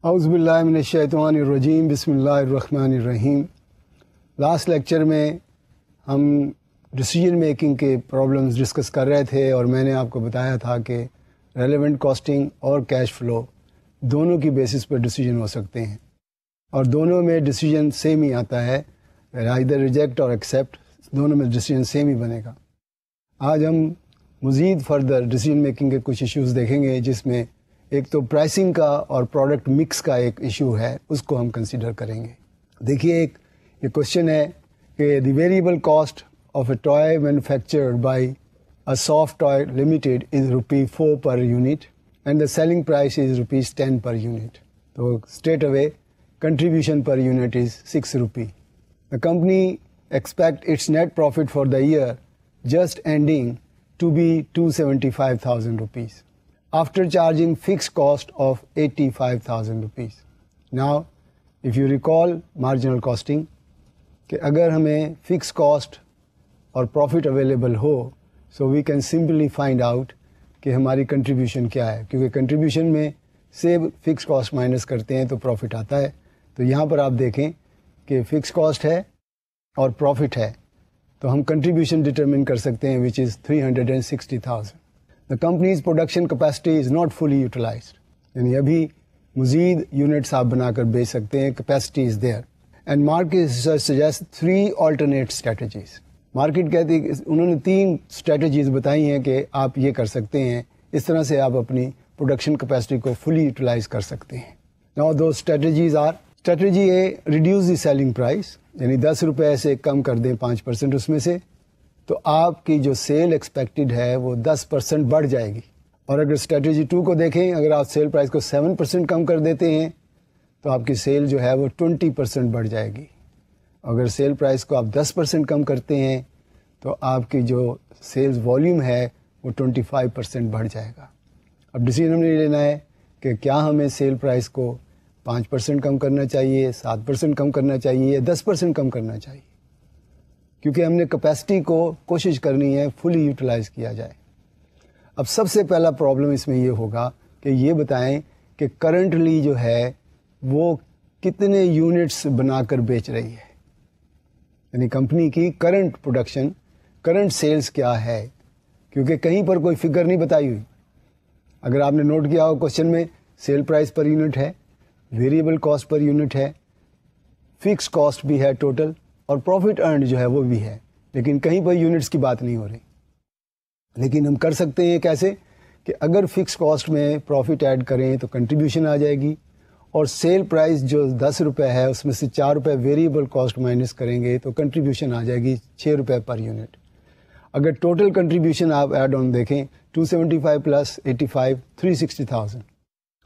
اعوذ باللہ من الشیطان الرجیم، بسم اللہ الرحمن الرحیم۔ لاسٹ لیکچر میں ہم ڈیسیجن میکنگ کے پرابلمز ڈسکس کر رہے تھے، اور میں نے آپ کو بتایا تھا کہ ریلیونٹ کاسٹنگ اور کیش فلو دونوں کی بیسس پر ڈیسیجن ہو سکتے ہیں، اور دونوں میں ڈیسیجن سیم ہی آتا ہے، ادھر ریجیکٹ اور ایکسیپٹ، دونوں میں ڈیسیجن سیم ہی بنے گا۔ آج ہم مزید فردر ڈیسیجن میکنگ کے کچھ ایشوز دیکھیں گے، جس میں ایک تو پرائسنگ کا اور پروڈکٹ مکس کا ایک ایشو ہے، اس کو ہم کنسیڈر کریں گے۔ دیکھیے، ایک یہ کوشچن ہے کہ the variable cost of a toy manufactured by a Soft Toy Limited is ₹4 per unit and the selling price is ₹10 per unit. تو straight away contribution per unit is ₹6۔ The company expect its net profit for the year just ending to be ₹275,000 after charging fixed cost of ₹85,000۔ Now, if you recall marginal costing, کہ اگر ہمیں fix cost اور profit available ہو، so we can simply find out کہ ہماری contribution کیا ہے، کیونکہ کنٹریبیوشن میں سے فکس کاسٹ مائنس کرتے ہیں تو پروفٹ آتا ہے۔ تو یہاں پر آپ دیکھیں کہ فکس کاسٹ ہے اور پروفٹ ہے، تو ہم کنٹریبیوشن ڈٹرمن کر سکتے ہیں، وچ از $360,000۔ The company's production capacity is not fully utilized، یعنی ابھی مزید یونٹس آپ بنا کر بیچ سکتے ہیں، capacity is there and market suggests 3 alternate strategies۔ Market کہتی ہے، انہوں نے 3 اسٹریٹجیز بتائی ہیں کہ آپ یہ کر سکتے ہیں، اس طرح سے آپ اپنی پروڈکشن کیپیسٹی کو فلی یوٹیلائز کر سکتے ہیں۔ Now those strategies are: strategy A, reduce the selling price, یعنی ₹10 سے کم کر دیں 5% اس میں سے، تو آپ کی جو سیل ایکسپیکٹڈ ہے وہ 10% بڑھ جائے گی۔ اور اگر اسٹریٹجی 2 کو دیکھیں، اگر آپ سیل پرائس کو 7% کم کر دیتے ہیں تو آپ کی سیل جو ہے وہ 20% بڑھ جائے گی۔ اگر سیل پرائس کو آپ 10% کم کرتے ہیں تو آپ کی جو سیلز والیوم ہے وہ 25% بڑھ جائے گا۔ اب ڈیسیژن ہم نے لینا ہے کہ کیا ہمیں سیل پرائس کو 5% کم کرنا چاہیے، 7% کم کرنا چاہیے، یا 10% کم کرنا چاہیے، کیونکہ ہم نے کیپیسٹی کو کوشش کرنی ہے فلی یوٹیلائز کیا جائے۔ اب سب سے پہلا پرابلم اس میں یہ ہوگا کہ یہ بتائیں کہ کرنٹلی جو ہے وہ کتنے یونٹس بنا کر بیچ رہی ہے، یعنی کمپنی کی کرنٹ پروڈکشن، کرنٹ سیلز کیا ہے، کیونکہ کہیں پر کوئی فگر نہیں بتائی ہوئی۔ اگر آپ نے نوٹ کیا ہو کوشچن میں، سیل پرائس پر یونٹ ہے، ویریبل کاسٹ پر یونٹ ہے، فکس کاسٹ بھی ہے ٹوٹل، اور پروفٹ ارنڈ جو ہے وہ بھی ہے، لیکن کہیں پر یونٹس کی بات نہیں ہو رہی۔ لیکن ہم کر سکتے ہیں کیسے کہ اگر فکس کاسٹ میں پروفٹ ایڈ کریں تو کنٹریبیوشن آ جائے گی، اور سیل پرائس جو ₹10 ہے اس میں سے ₹4 ویریبل کاسٹ مائنس کریں گے تو کنٹریبیوشن آ جائے گی ₹6 پر یونٹ۔ اگر ٹوٹل کنٹریبیوشن آپ ایڈ آن دیکھیں، 275 + 85 360,000،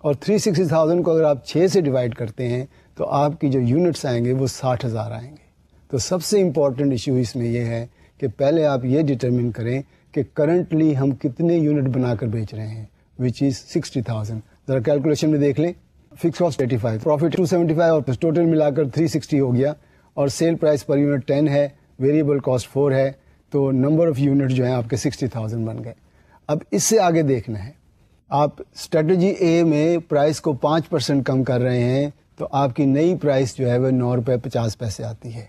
اور 360,000 کو اگر آپ 6 سے ڈیوائڈ کرتے ہیں تو آپ کی جو یونٹس آئیں گے وہ 60,000 آئیں گے۔ تو سب سے امپورٹنٹ ایشو اس میں یہ ہے کہ پہلے آپ یہ ڈٹرمن کریں کہ کرنٹلی ہم کتنے یونٹ بنا کر بیچ رہے ہیں، وچ از 60,000۔ ذرا کیلکولیشن میں دیکھ لیں، فکس کاسٹ 85، پروفٹ 275، اور ٹوٹل ملا کر 360 ہو گیا، اور سیل پرائس پر یونٹ 10 ہے، ویریبل کاسٹ 4 ہے، تو نمبر آف یونٹ جو ہیں آپ کے 60,000 بن گئے۔ اب اس سے آگے دیکھنا ہے، آپ اسٹریٹجی اے میں پرائس کو 5% کم کر رہے ہیں تو آپ کی نئی پرائس جو ہے وہ ₹9.50 آتی ہے۔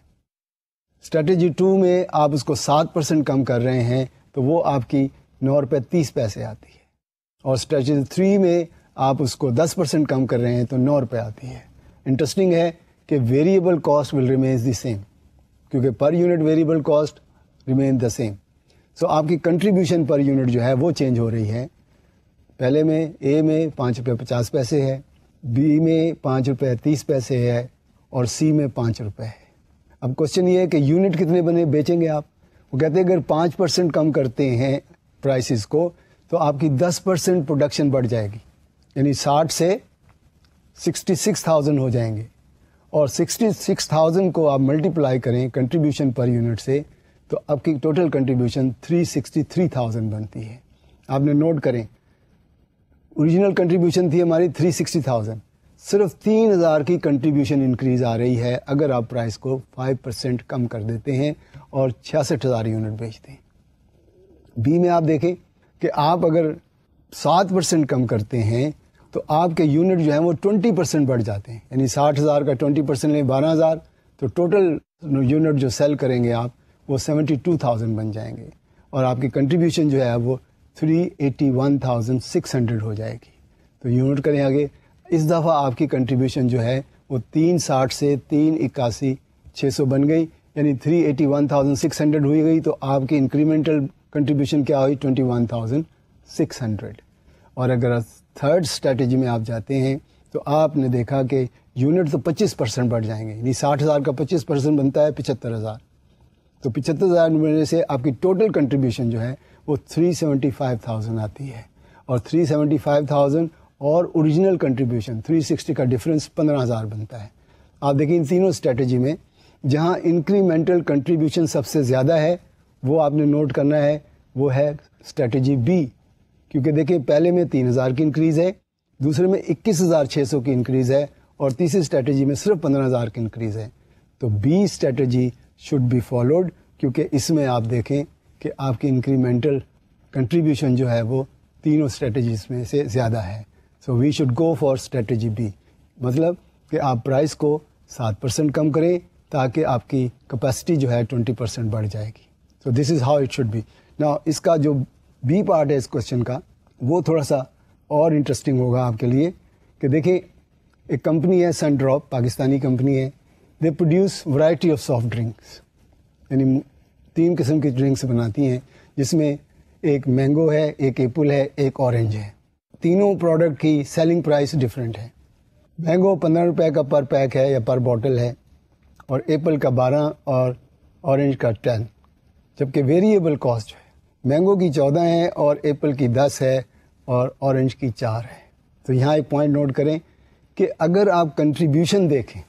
اسٹریٹجی 2 میں آپ اس کو 7% کم کر رہے ہیں تو وہ آپ کی ₹9.30 آتی ہے، اور اسٹریٹجی 3 میں آپ اس کو 10% کم کر رہے ہیں تو ₹9 آتی ہے۔ انٹرسٹنگ ہے کہ variable cost will remains the same, کیونکہ per unit variable cost remain the same, so آپ کی کنٹریبیوشن پر یونٹ جو ہے وہ چینج ہو رہی ہے۔ پہلے میں اے میں ₹5.50 ہے، بی میں ₹5.30 ہے، اور سی میں ₹5 ہے۔ اب کوشچن یہ ہے کہ یونٹ کتنے بنے بیچیں گے آپ؟ وہ کہتے ہیں اگر 5% کم کرتے ہیں پرائسز کو تو آپ کی 10% پروڈکشن بڑھ جائے گی، یعنی 60 سے 66,000 ہو جائیں گے، اور 66,000 کو آپ ملٹیپلائی کریں کنٹریبیوشن پر یونٹ سے تو آپ کی ٹوٹل کنٹریبیوشن 363,000 بنتی ہے۔ آپ نے نوٹ کریں، اوریجنل کنٹریبیوشن تھی ہماری 360,000، صرف 3,000 کی کنٹریبیوشن انکریز آ رہی ہے اگر آپ پرائس کو 5% کم کر دیتے ہیں اور 66,000 یونٹ بیچتے ہیں۔ بی میں آپ دیکھیں کہ آپ اگر 7% کم کرتے ہیں تو آپ کے یونٹ جو ہیں وہ 20% بڑھ جاتے ہیں. یعنی 60,000 کا 20% لیں 12,000 تو ٹوٹل یونٹ جو سیل کریں گے آپ وہ 72,000 بن جائیں گے, اور آپ کی کنٹریبیوشن جو ہے وہ 381,600 ہو جائے گی. تو یونٹ کریں آگے, اس دفعہ آپ کی کنٹریبیوشن جو ہے وہ 360 سے 381,600 بن گئی, یعنی 381,600 ہوئی گئی. تو آپ کی انکریمنٹل کنٹریبیوشن کیا ہوئی 21,600. اور اگر تھرڈ اسٹریٹجی میں آپ جاتے ہیں تو آپ نے دیکھا کہ یونٹ تو 25% بڑھ جائیں گے, یعنی 60,000 کا 25% بنتا ہے 75,000. تو 75,000 بننے سے آپ کی ٹوٹل کنٹریبیوشن جو ہے وہ 375,000 آتی ہے, اور 375,000 اور اوریجنل کنٹریبیوشن 360 کا ڈفرینس 15,000 بنتا ہے. آپ دیکھیں ان تینوں اسٹریٹجی میں جہاں انکریمنٹل کنٹریبیوشن سب سے زیادہ ہے وہ آپ نے نوٹ کرنا ہے, وہ ہے اسٹریٹجی بی. کیونکہ دیکھیں پہلے میں 3,000 کی انکریز ہے, دوسرے میں 21,600 کی انکریز ہے, اور تیسری اسٹریٹجی میں صرف 15,000 کی انکریز ہے. تو B strategy should be followed, کیونکہ اس میں آپ دیکھیں کہ آپ کی انکریمنٹل کنٹریبیوشن جو ہے وہ تینوں اسٹریٹجیز میں سے زیادہ ہے. So we should go for strategy B, مطلب کہ آپ پرائز کو 7% کم کریں تاکہ آپ کی کیپیسٹی جو ہے 20% بڑھ جائے گی. So this is how it should be. نا اس کا جو بی پارٹ ہے اس کوشچن کا وہ تھوڑا سا اور انٹرسٹنگ ہوگا آپ کے لیے, کہ دیکھیں ایک کمپنی ہے سن ڈراپ, پاکستانی کمپنی ہے. They produce variety of soft drinks, یعنی 3 قسم کی ڈرنکس بناتی ہیں, جس میں ایک مینگو ہے, ایک ایپل ہے, ایک اورنج ہے. تینوں پروڈکٹ کی سیلنگ پرائس ڈفرینٹ ہے. مینگو 15 روپے کا پر پیک ہے یا پر بوٹل ہے, اور ایپل کا 12 اور اورنج کا 10, جبکہ ویریبل کاسٹ جو ہے مینگو کی 14 ہے اور ایپل کی 10 ہے اور اورنج کی 4 ہے. تو یہاں ایک پوائنٹ نوٹ کریں کہ اگر آپ کنٹریبیوشن دیکھیں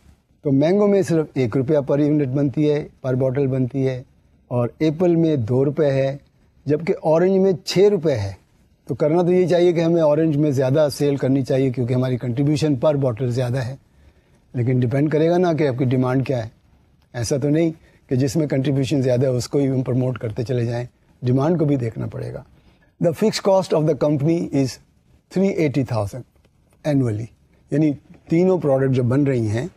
تو مینگو میں صرف 1 روپیہ پر یونٹ بنتی ہے, پر بوٹل بنتی ہے, اور ایپل میں 2 روپے ہے, جبکہ اورنج میں 6 روپے ہے. تو کرنا تو یہ چاہیے کہ ہمیں اورنج میں زیادہ سیل کرنی چاہیے کیونکہ ہماری کنٹریبیوشن پر بوٹل زیادہ ہے, لیکن ڈپینڈ کرے گا نا کہ آپ کی ڈیمانڈ کیا ہے. ایسا تو نہیں کہ جس میں کنٹریبیوشن زیادہ ہے اس کو ہی ہم پروموٹ کرتے چلے جائیں, ڈیمانڈ کو بھی دیکھنا پڑے گا. The fix cost of the company is 380,000 annually, یعنی تینوں پروڈکٹ جو بن رہی ہیں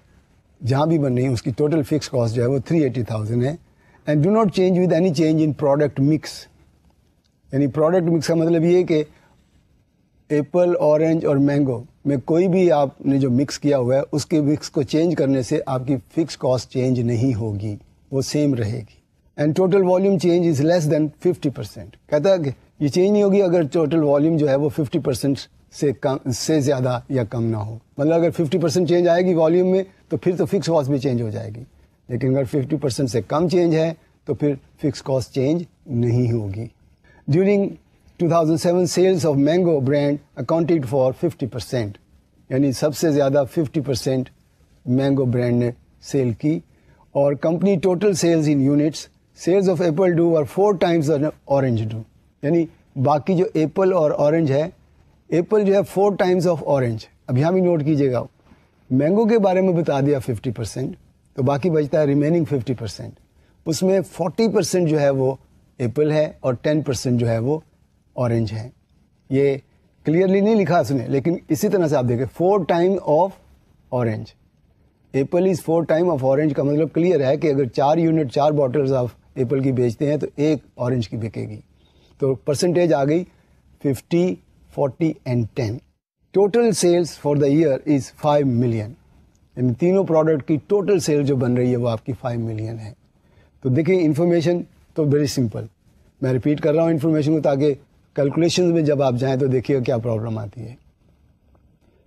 جہاں بھی بن رہی ہیں اس کی ٹوٹل فکس کاسٹ جو ہے وہ 380,000 ہے. And do not change with any change in product mix, یعنی پروڈکٹ مکس کا مطلب یہ کہ ایپل, اورنج اور مینگو میں کوئی بھی آپ نے جو مکس کیا ہوا ہے اس کے مکس کو چینج کرنے سے آپ کی فکس کاسٹ چینج نہیں ہوگی, وہ سیم رہے گی. And total volume change is less than 50%. کہتا ہے کہ یہ چینج نہیں ہوگی اگر ٹوٹل والیوم جو ہے وہ 50% سے زیادہ یا کم نہ ہو. مطلب اگر 50% چینج آئے گی والیوم میں تو پھر تو فکس کاسٹ بھی چینج ہو جائے گی, لیکن اگر 50% سے کم چینج ہے تو پھر فکس کاسٹ چینج نہیں ہوگی. During 2007 sales of mango brand accounted for 50%, یعنی سب سے زیادہ 50% مینگو برانڈ نے سیل کی. اور company total sales in units, sales of apple do are 4 times orange do, یعنی باقی جو ایپل اور اورنج ہے, ایپل جو ہے 4 times آف اورنج. اب یہاں بھی نوٹ کیجیے گا, مینگو کے بارے میں بتا دیا 50%, تو باقی بچتا ہے ریمیننگ 50%. اس میں 40% جو ہے وہ ایپل ہے اور 10% جو ہے وہ اورنج ہے. یہ کلیئرلی نہیں لکھا اس نے, لیکن اسی طرح سے آپ دیکھیں 4 times of orange, apple is 4 times of orange کا مطلب کلیئر ہے کہ اگر 4 یونٹ 4 بوٹلز آف ایپل کی بیچتے ہیں تو 1 اورنج کی بکے گی. تو پرسنٹیج آ گئی 50, 40 and 10. Total sales for the year is 5 million, یعنی تینوں پروڈکٹ کی ٹوٹل سیل جو بن رہی ہے وہ آپ کی 5 ملین ہے. تو دیکھیں انفارمیشن تو ویری سمپل, میں ریپیٹ کر رہا ہوں انفارمیشن کو تاکہ کیلکولیشن میں جب آپ جائیں تو دیکھیے کیا پرابلم آتی ہے.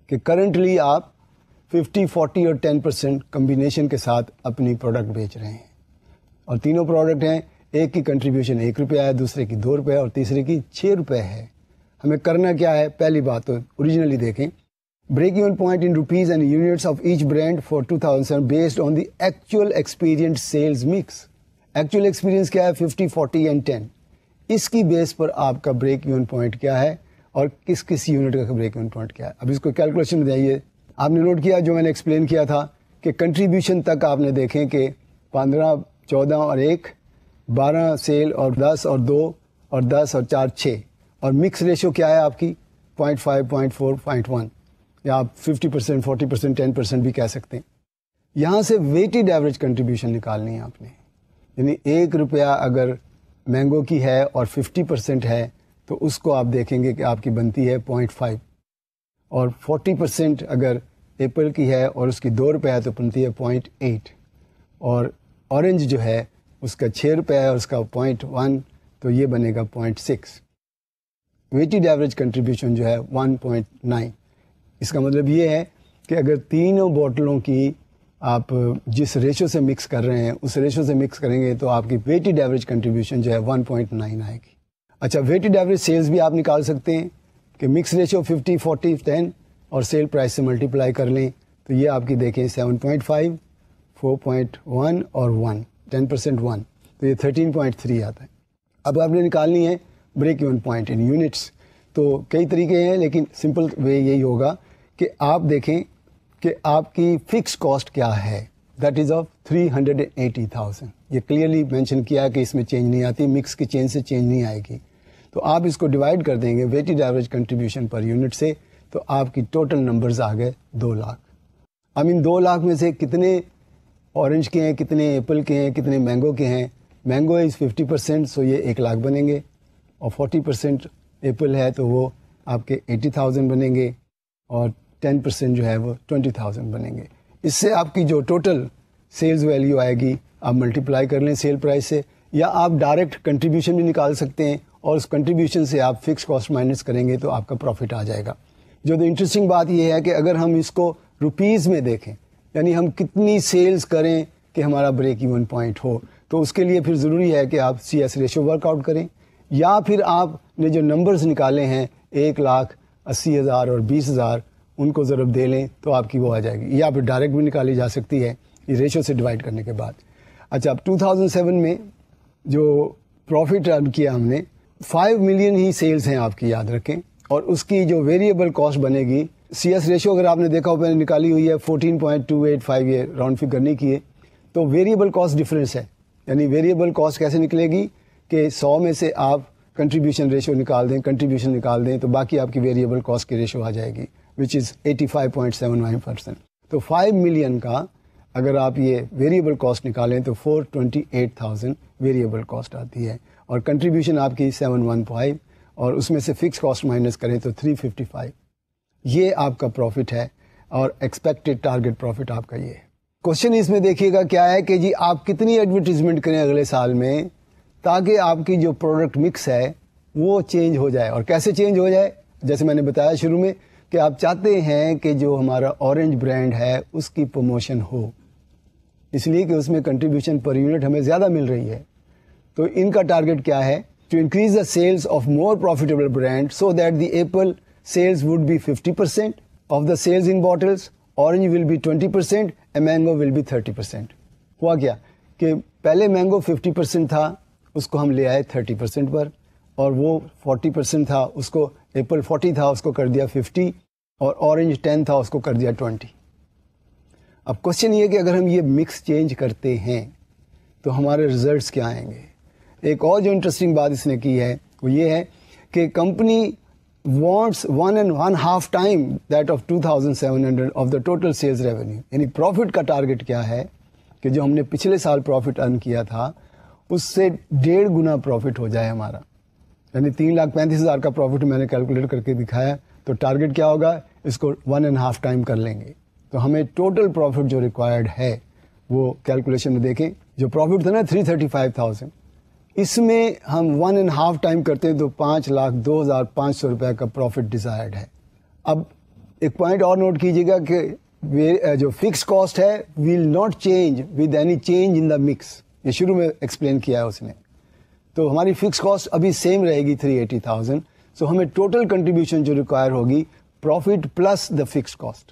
کہ کرنٹلی آپ 50, 40 اور 10% کمبینیشن کے ساتھ اپنی پروڈکٹ بیچ رہے ہیں, اور تینوں پروڈکٹ ہیں, ایک کی کنٹریبیوشن 1 روپیہ ہے, دوسرے کی 2 روپے اور تیسرے کی 6 روپے ہے. ہمیں کرنا کیا ہے, پہلی بات تو اوریجنلی دیکھیں, break even point in rupees and units of each brand for 2007 based on the actual experience sales mix. Actual experience کیا ہے 50, 40 اینڈ 10. اس کی بیس پر آپ کا بریک ایون پوائنٹ کیا ہے اور کس کس یونٹ کا بریک ایون پوائنٹ کیا ہے. اب اس کو کیلکولیشن بتائیے. آپ نے نوٹ کیا جو میں نے ایکسپلین کیا تھا کہ کنٹریبیوشن تک آپ نے دیکھیں کہ 15, 14 اور 1, 12 سیل اور 10 اور 2 اور 10 اور 4 6, اور مکس ریشو کیا ہے آپ کی 0.5, 0.4, 0.1. یا آپ 50%, 40%, 10% بھی کہہ سکتے ہیں. یہاں سے ویٹڈ ایوریج کنٹریبیوشن نکالنی ہے آپ نے. یعنی 1 روپیہ اگر مینگو کی ہے اور 50% ہے تو اس کو آپ دیکھیں گے کہ آپ کی بنتی ہے 0.5, اور 40% اگر ایپل کی ہے اور اس کی 2 روپے ہے تو بنتی ہے 0.8, اور اورنج جو ہے اس کا 6 روپے ہے اور اس کا 0.1 تو یہ بنے گا 0.6. ویٹڈ ایوریج کنٹریبیوشن جو ہے 1.9. اس کا مطلب یہ ہے کہ اگر تینوں بوٹلوں کی آپ جس ریشو سے مکس کر رہے ہیں اس ریشو سے مکس کریں گے تو آپ کی ویٹڈ ایوریج کنٹریبیوشن جو ہے 1.9 آئے گی. اچھا, ویٹڈ ایوریج سیلز بھی آپ نکال سکتے ہیں کہ مکس ریشو 50, 40, 10 اور سیل پرائس سے ملٹیپلائی کر لیں تو یہ آپ کی دیکھیں 7.5, 4.1 اور 1, 10% 1 تو یہ 13.3 آتا ہے. اب آپ نے نکالنی ہے بریک ایون پوائنٹ ان یونٹس. تو کئی طریقے ہیں لیکن سمپل وے یہی ہوگا کہ آپ دیکھیں کہ آپ کی فکس کاسٹ کیا ہے, دیٹ از آف 380,000. یہ کلیئرلی مینشن کیا کہ اس میں چینج نہیں آتی, مکس کی چینج سے چینج نہیں آئے گی. تو آپ اس کو ڈیوائڈ کر دیں گے weighted average contribution per unit سے تو آپ کی ٹوٹل نمبرز آ گئے 2 لاکھ. اب ان 2 لاکھ میں سے کتنے اورنج کے ہیں, کتنے ایپل کے ہیں, کتنے مینگو کے ہیں. مینگو از 50%, سو یہ 1 لاکھ بنیں گے, اور 40% ایپل ہے تو وہ آپ کے 80,000 بنیں گے, اور 10% جو ہے وہ 20,000 بنیں گے. اس سے آپ کی جو ٹوٹل سیلز ویلیو آئے گی آپ ملٹیپلائی کر لیں سیل پرائس سے, یا آپ ڈائریکٹ کنٹریبیوشن بھی نکال سکتے ہیں اور اس کنٹریبیوشن سے آپ فکس کاسٹ مائنس کریں گے تو آپ کا پروفٹ آ جائے گا. جو انٹرسٹنگ بات یہ ہے کہ اگر ہم اس کو روپیز میں دیکھیں, یعنی ہم کتنی سیلز کریں کہ ہمارا بریک ایون پوائنٹ ہو, تو اس کے لیے پھر ضروری ہے کہ آپ CS ریشو ورک آؤٹ کریں, یا پھر آپ نے جو نمبرز نکالے ہیں 1,80,000 اور 20,000 ان کو ضرب دے لیں تو آپ کی وہ آ جائے گی, یا پھر ڈائریکٹ بھی نکالی جا سکتی ہے یہ ریشو سے ڈیوائڈ کرنے کے بعد. اچھا, اب 2007 میں جو پروفٹ ارن کیا ہم نے 5 ملین ہی سیلز ہیں آپ کی, یاد رکھیں, اور اس کی جو ویریبل کاسٹ بنے گی CS ریشو اگر آپ نے دیکھا ہو میں نے نکالی ہوئی ہے 14.285, یہ راؤنڈ فگر نہیں کیے, تو ویریبل کاسٹ ڈفرینس ہے. یعنی ویریبل کاسٹ کیسے نکلے گی کہ 100 میں سے آپ کنٹریبیوشن ریشو نکال دیں, کنٹریبیوشن نکال دیں تو باقی آپ کی ویریبل کاسٹ کی ریشو آ جائے گی وچ از 85.79%. تو 5 ملین کا اگر آپ یہ ویریبل کاسٹ نکالیں تو 428,000 ویریبل کاسٹ آتی ہے, اور کنٹریبیوشن آپ کی 715, اور اس میں سے فکس کاسٹ مائنس کریں تو 355. یہ آپ کا پروفٹ ہے, اور ایکسپیکٹڈ ٹارگٹ پروفٹ آپ کا یہ ہے. کوشچن اس میں دیکھیے گا کیا ہے کہ جی آپ کتنی ایڈورٹیزمنٹ کریں اگلے سال میں تاکہ آپ کی جو پروڈکٹ مکس ہے وہ چینج ہو جائے. اور کیسے چینج ہو جائے, جیسے میں نے بتایا شروع میں کہ آپ چاہتے ہیں کہ جو ہمارا اورنج برانڈ ہے اس کی پروموشن ہو, اس لیے کہ اس میں کنٹریبیوشن پر یونٹ ہمیں زیادہ مل رہی ہے. تو ان کا ٹارگٹ کیا ہے, to increase the sales of more profitable brand so that the apple sales would be 50% of the sales in bottles, orange will be 20% and mango will be 30%. ہوا کیا کہ پہلے مینگو 50% تھا اس کو ہم لے آئے 30% پر, اور وہ 40% تھا اس کو, ایپل 40 تھا اس کو کر دیا 50, اور اورنج 10 تھا اس کو کر دیا 20. اب کوشچن یہ کہ اگر ہم یہ مکس چینج کرتے ہیں تو ہمارے ریزلٹس کیا آئیں گے. ایک اور جو انٹرسٹنگ بات اس نے کی ہے وہ یہ ہے کہ company wants 1.5 time that of 2,700 of the total sales revenue. یعنی پروفٹ کا ٹارگٹ کیا ہے کہ جو ہم نے پچھلے سال پروفٹ ارن کیا تھا اس سے 1.5 گنا پروفٹ ہو جائے ہمارا. یعنی 3,35,000 کا پروفٹ میں نے کیلکولیٹ کر کے دکھایا, تو ٹارگٹ کیا ہوگا, اس کو 1.5 ٹائم کر لیں گے تو ہمیں ٹوٹل پروفٹ جو ریکوائرڈ ہے وہ کیلکولیشن میں دیکھیں. جو پروفٹ تھا نا 335,000, اس میں ہم 1.5 ٹائم کرتے ہیں تو 5,02,500 روپے کا پروفٹ ڈیزائرڈ ہے. اب ایک پوائنٹ اور نوٹ کیجیے گا کہ جو فکس کاسٹ ہے will not change with any change in the mix, یہ شروع میں ایکسپلین کیا ہے اس نے. تو ہماری فکس کاسٹ ابھی سیم رہے گی 380,000. سو ہمیں ٹوٹل کنٹریبیوشن جو ریکوائر ہوگی profit plus the fix cost.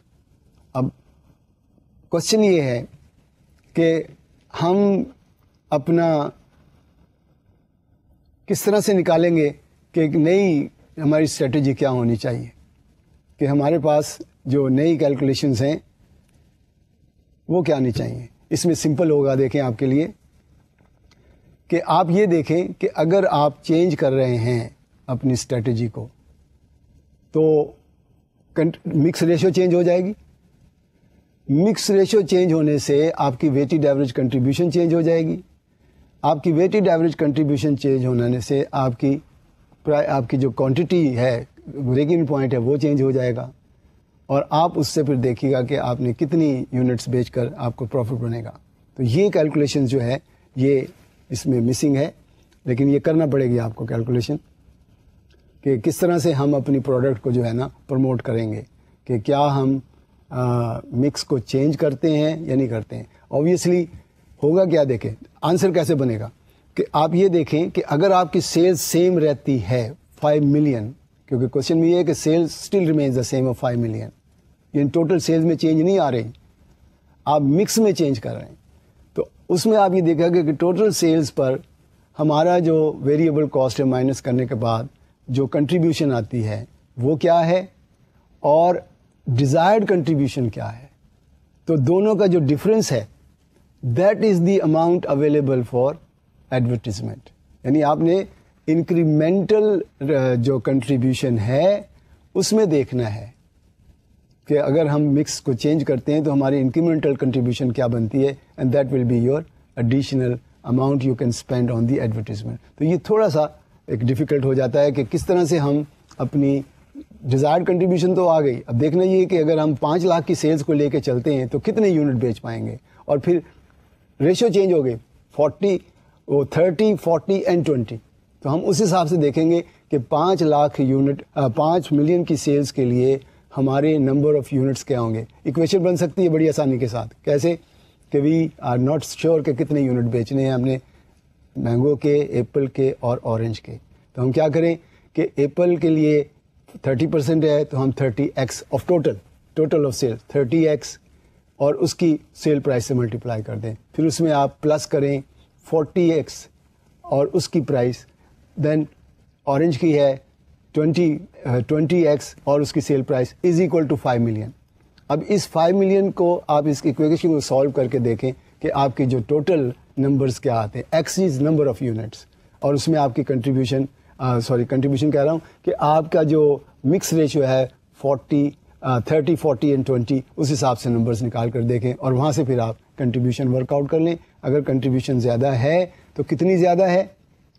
اب کوشچن یہ ہے کہ ہم اپنا کس طرح سے نکالیں گے کہ ایک نئی ہماری اسٹریٹجی کیا ہونی چاہیے, کہ ہمارے پاس جو نئی کیلکولیشنز ہیں وہ کیا آنی چاہیے. اس میں سمپل ہوگا, دیکھیں آپ کے لیے کہ آپ یہ دیکھیں کہ اگر آپ چینج کر رہے ہیں اپنی اسٹریٹجی کو تو مکس ریشو چینج ہو جائے گی. مکس ریشو چینج ہونے سے آپ کی ویٹڈ ایوریج کنٹریبیوشن چینج ہو جائے گی. آپ کی ویٹڈ ایوریج کنٹریبیوشن چینج ہونے سے آپ کی جو کوانٹٹی ہے, بریک ایون پوائنٹ ہے, وہ چینج ہو جائے گا, اور آپ اس سے پھر دیکھیے گا کہ آپ نے کتنی یونٹس بیچ کر آپ کو پروفٹ بنے گا. تو یہ کیلکولیشن جو ہے یہ اس میں مسنگ ہے, لیکن یہ کرنا پڑے گی آپ کو کیلکولیشن کہ کس طرح سے ہم اپنی پروڈکٹ کو جو ہے نا پروموٹ کریں گے, کہ کیا ہم مکس کو چینج کرتے ہیں یا نہیں کرتے ہیں. اوبیسلی ہوگا کیا, دیکھیں آنسر کیسے بنے گا, کہ آپ یہ دیکھیں کہ اگر آپ کی سیلز سیم رہتی ہے 5 ملین, کیونکہ کوشچن میں یہ ہے کہ sales still remains the same of 5 million, یعنی ٹوٹل سیلز میں چینج نہیں آ رہی, آپ مکس میں چینج کر رہے ہیں, تو اس میں آپ یہ دیکھا کہ ٹوٹل سیلز پر ہمارا جو ویریبل کاسٹ ہے مائنس کرنے کے بعد جو کنٹریبیوشن آتی ہے وہ کیا ہے, اور ڈیزائرڈ کنٹریبیوشن کیا ہے. تو دونوں کا جو ڈفرینس ہے that is the amount available for advertisement. یعنی آپ نے انکریمنٹل جو کنٹریبیوشن ہے اس میں دیکھنا ہے کہ اگر ہم مکس کو چینج کرتے ہیں تو ہماری انکریمنٹل کنٹریبیوشن کیا بنتی ہے, and that will be your additional amount you can spend on the advertisement. تو یہ تھوڑا سا ایک ڈیفیکلٹ ہو جاتا ہے کہ کس طرح سے ہم اپنی ڈیزائرڈ کنٹریبیوشن تو آ گئی, اب دیکھنا یہ کہ اگر ہم 5 لاکھ کی سیلز کو لے کے چلتے ہیں تو کتنے یونٹ بیچ پائیں گے, اور پھر ریشو چینج ہو گئی 30 40 اینڈ 20, تو ہم اس حساب سے دیکھیں گے کہ 5 لاکھ یونٹ 5 ملین کی سیلز کے لیے ہمارے نمبر آف یونٹس کیا ہوں گے. ایکویشن بن سکتی ہے بڑی آسانی کے ساتھ, کیسے کہ وی آر ناٹ شیور کہ کتنے یونٹ بیچنے ہیں ہم نے مینگو کے, ایپل کے اور اورنج کے. تو ہم کیا کریں کہ ایپل کے لیے 30% ہے تو ہم 30x of total of cell 30x اور اس کی سیل پرائس سے ملٹیپلائی کر دیں, پھر اس میں آپ پلس کریں 40x اور اس کی پرائس, دین اورنج کی ہے 20x اور اس کی sale price is equal to 5 million. اب اس 5 ملین کو آپ اس کی ایکویشن کو سالو کر کے دیکھیں کہ آپ کے جو ٹوٹل نمبرز کیا آتے ہیں, x is number of units, اور اس میں آپ کی کنٹریبیوشن کہہ رہا ہوں کہ آپ کا جو مکس ریشو ہے 30 40 اینڈ 20, اس حساب سے نمبرز نکال کر دیکھیں اور وہاں سے پھر آپ کنٹریبیوشن ورک آؤٹ کر لیں. اگر کنٹریبیوشن زیادہ ہے تو کتنی زیادہ ہے,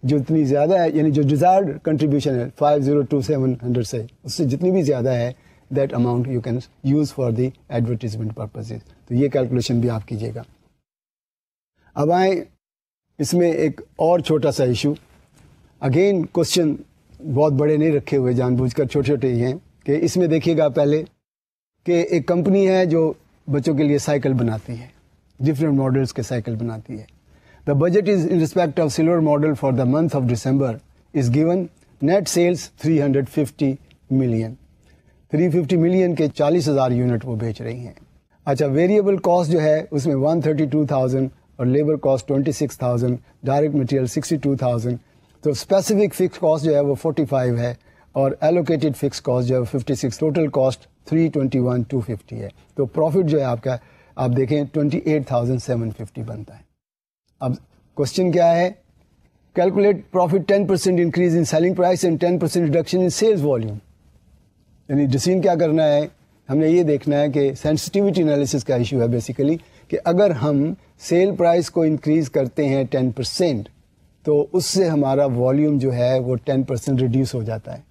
جو اتنی زیادہ ہے یعنی جو ڈیزائرڈ کنٹریبیوشن ہے 502700 سے, اس سے جتنی بھی زیادہ ہے that amount you can use for the advertisement purposes. تو یہ کیلکولیشن بھی آپ کیجیے گا. اب آئیں اس میں ایک اور چھوٹا سا ایشو, اگین کوشچن بہت بڑے نہیں رکھے ہوئے, جان بوجھ کر چھوٹے چھوٹے ہی ہیں, کہ اس میں دیکھیے گا پہلے کہ ایک کمپنی ہے جو بچوں کے لیے سائیکل بناتی ہے, ڈفرینٹ ماڈلس کے سائیکل بناتی ہے. The budget is in respect of silver model for the month of December is given net sales 350 million. 350 million کے 40,000 یونٹ وہ بیچ رہی ہیں. اچھا, ویریبل کاسٹ جو ہے اس میں 132,000 اور لیبر کاسٹ 26,000, ڈائریکٹ مٹیریل 62,000. تو اسپیسیفک فکس کاسٹ جو ہے وہ 45 ہے اور ایلوکیٹڈ فکس کاسٹ جو ہے 56, ٹوٹل کاسٹ 321,250 ہے. تو پروفٹ جو ہے آپ کا آپ دیکھیں 28,750 بنتا ہے. اب کوشچن کیا ہے, calculate profit 10% increase in selling price and 10% reduction in sales volume. یعنی ڈسین کیا کرنا ہے, ہم نے یہ دیکھنا ہے کہ سینسٹیوٹی انالیسس کا ایشو ہے بیسیکلی, کہ اگر ہم سیل پرائس کو انکریز کرتے ہیں 10% تو اس سے ہمارا والیوم جو ہے وہ 10% ریڈیوس ہو جاتا ہے.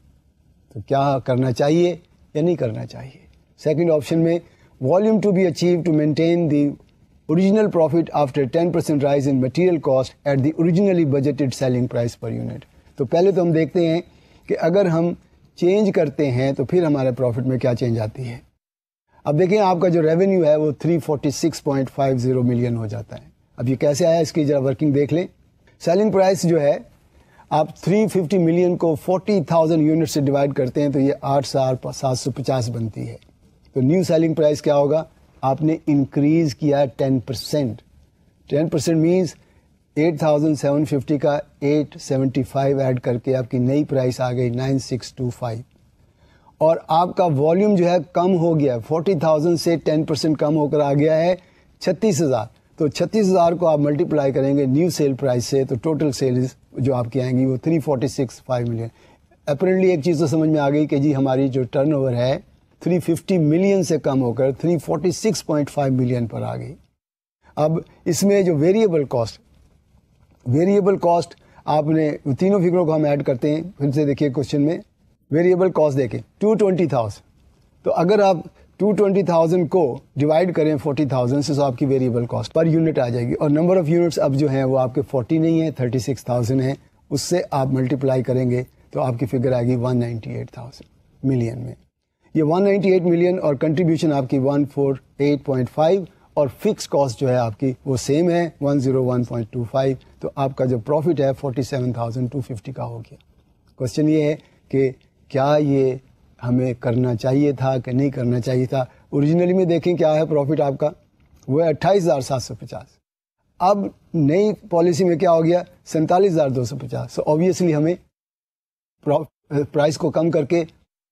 تو کیا کرنا چاہیے یا نہیں کرنا چاہیے. سیکنڈ آپشن میں volume to be achieve to maintain the original profit after 10% rise in material cost at the originally budgeted selling price per unit. تو پہلے تو ہم دیکھتے ہیں کہ اگر ہم چینج کرتے ہیں تو پھر ہمارے پروفٹ میں کیا چینج آتی ہے. اب دیکھیں آپ کا جو ریونیو ہے وہ 346.50 ملین ہو جاتا ہے. اب یہ کیسے آیا, اس کی ذرا ورکنگ دیکھ لیں. سیلنگ پرائس جو ہے آپ 350 ملین کو 40,000 یونٹ سے ڈیوائڈ کرتے ہیں تو یہ 8,750 بنتی ہے. تو نیو سیلنگ پرائس کیا ہوگا, آپ نے انکریز کیا 10%. 10% مینس 8,750 کا 875 ایڈ کر کے آپ کی نئی پرائس آ گئی 9,625. اور آپ کا والیوم جو ہے کم ہو گیا, 40,000 سے 10% کم ہو کر آ گیا ہے 36,000. تو 36,000 کو آپ ملٹیپلائی کریں گے نیو سیل پرائس سے, تو ٹوٹل سیلز جو آپ کی آئیں گی وہ 346.5 ملین. اپرینٹلی ایک چیز تو سمجھ میں آ گئی کہ جی ہماری جو ٹرن اوور ہے 350 ملین سے کم ہو کر 346.5 ملین پر آ گئی. اب اس میں جو ویریبل کاسٹ آپ نے تینوں فگروں کو ہم ایڈ کرتے ہیں. پھر سے دیکھیے کوشچن میں ویریبل کاسٹ دیکھیں 220,000. تو اگر آپ 220,000 کو ڈیوائڈ کریں 40,000 سے تو آپ کی ویریبل کاسٹ پر یونٹ آ جائے گی. اور نمبر آف یونٹس اب جو ہیں وہ آپ کے 40 نہیں ہیں 36,000 ہیں. اس سے آپ ملٹیپلائی کریں گے تو آپ کی فگر آئے گی 198,000 ملین میں. یہ 198 ملین اور کنٹریبیوشن آپ کی 148.5 اور فکس کاسٹ جو ہے آپ کی وہ سیم ہے 101.25. تو آپ کا جو پروفٹ ہے 47,250 کا ہو گیا. کوشچن یہ ہے کہ کیا یہ ہمیں کرنا چاہیے تھا کہ نہیں کرنا چاہیے تھا. اوریجنلی میں دیکھیں کیا ہے پروفٹ آپ کا, وہ ہے 28,750. اب نئی پالیسی میں کیا ہو گیا 47,250. سو آبویسلی ہمیں پرائز کو کم کر کے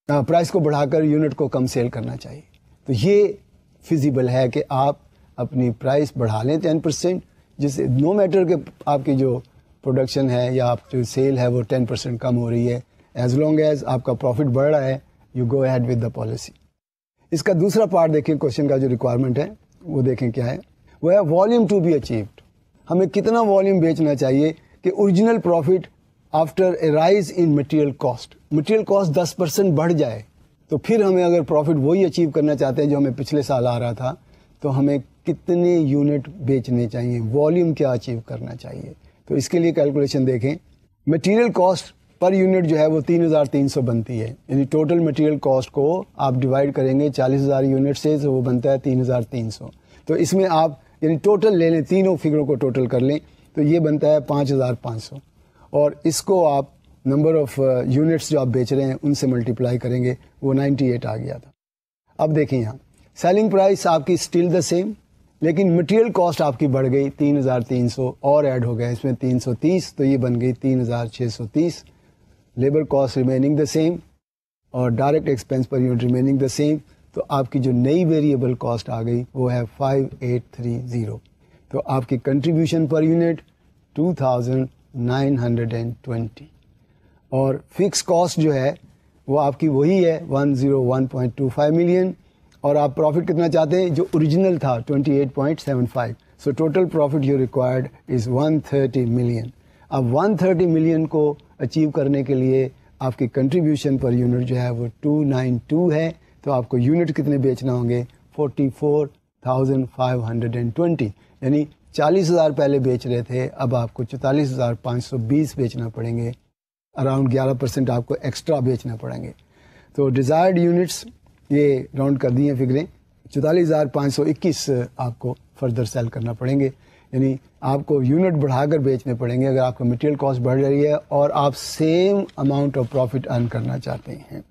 پرائز کو بڑھا کر یونٹ کو کم سیل کرنا چاہیے. تو یہ فیزیبل ہے کہ آپ اپنی پرائز بڑھا لیں 10%, جس سے نو میٹر کہ آپ کی جو پروڈکشن ہے یا آپ جو سیل ہے وہ 10% کم ہو رہی ہے, ایز لانگ ایز آپ کا پروفٹ بڑھ رہا ہے you go ahead with the policy. اس کا دوسرا پارٹ دیکھیں کوشچن کا جو ریکوائرمنٹ ہے وہ دیکھیں کیا ہے, وہ ہے والیوم ٹو بی اچیوڈ. ہمیں کتنا والیوم بیچنا چاہیے کہ original profit after a rise in material cost 10% بڑھ جائے. تو پھر ہمیں اگر پروفٹ وہی اچیو کرنا چاہتے ہیں جو ہمیں پچھلے سال آ رہا تھا تو ہمیں کتنے یونٹ بیچنے چاہیے, والیوم کیا اچیو کرنا چاہیے. تو اس کے لیے کیلکولیشن دیکھیں. مٹیریل کاسٹ پر یونٹ جو ہے وہ 3,300 بنتی ہے, یعنی ٹوٹل مٹیریل کاسٹ کو آپ ڈیوائڈ کریں گے 40,000 یونٹ سے تو وہ بنتا ہے 3,300. تو اس میں آپ یعنی ٹوٹل لے لیں, تینوں فگروں کو ٹوٹل کر لیں تو یہ بنتا ہے 5,500. اور اس کو آپ نمبر آف یونٹس جو آپ بیچ رہے ہیں ان سے ملٹیپلائی کریں گے, وہ 98 آ گیا تھا. اب دیکھیں یہاں سیلنگ پرائس آپ کی اسٹل دا سیم, لیکن مٹیریل کاسٹ آپ کی بڑھ گئی 3,300 اور ایڈ ہو گیا اس میں 330, تو یہ بن گئی 3,630. Labour cost remaining the same اور direct expense per unit remaining the same. تو آپ کی جو نئی ویریبل کاسٹ آ گئی وہ ہے 5,830. تو آپ کی کنٹریبیوشن پر یونٹ 2,920 اور فکس کاسٹ جو ہے وہ آپ کی وہی ہے 101.25 ملین. اور آپ پروفٹ کتنا چاہتے ہیں جو اوریجنل تھا 28.75. So total profit you required is 130 million. اب 130 ملین کو اچیو کرنے کے لیے آپ کی کنٹریبیوشن پر یونٹ جو ہے وہ 292 ہے. تو آپ کو یونٹ کتنے بیچنا ہوں گے 44,520, یعنی 40,000 پہلے بیچ رہے تھے, اب آپ کو 44,520 بیچنا پڑیں گے. اراؤنڈ 11% آپ کو ایکسٹرا بیچنا پڑیں گے. تو ڈیزائرڈ یونٹس یہ راؤنڈ کر دی ہیں فگریں, 44,521 آپ کو فردر سیل کرنا پڑیں گے, یعنی آپ کو یونٹ بڑھا کر بیچنے پڑیں گے اگر آپ کا مٹیریل کاسٹ بڑھ رہی ہے اور آپ same amount of profit earn کرنا چاہتے ہیں.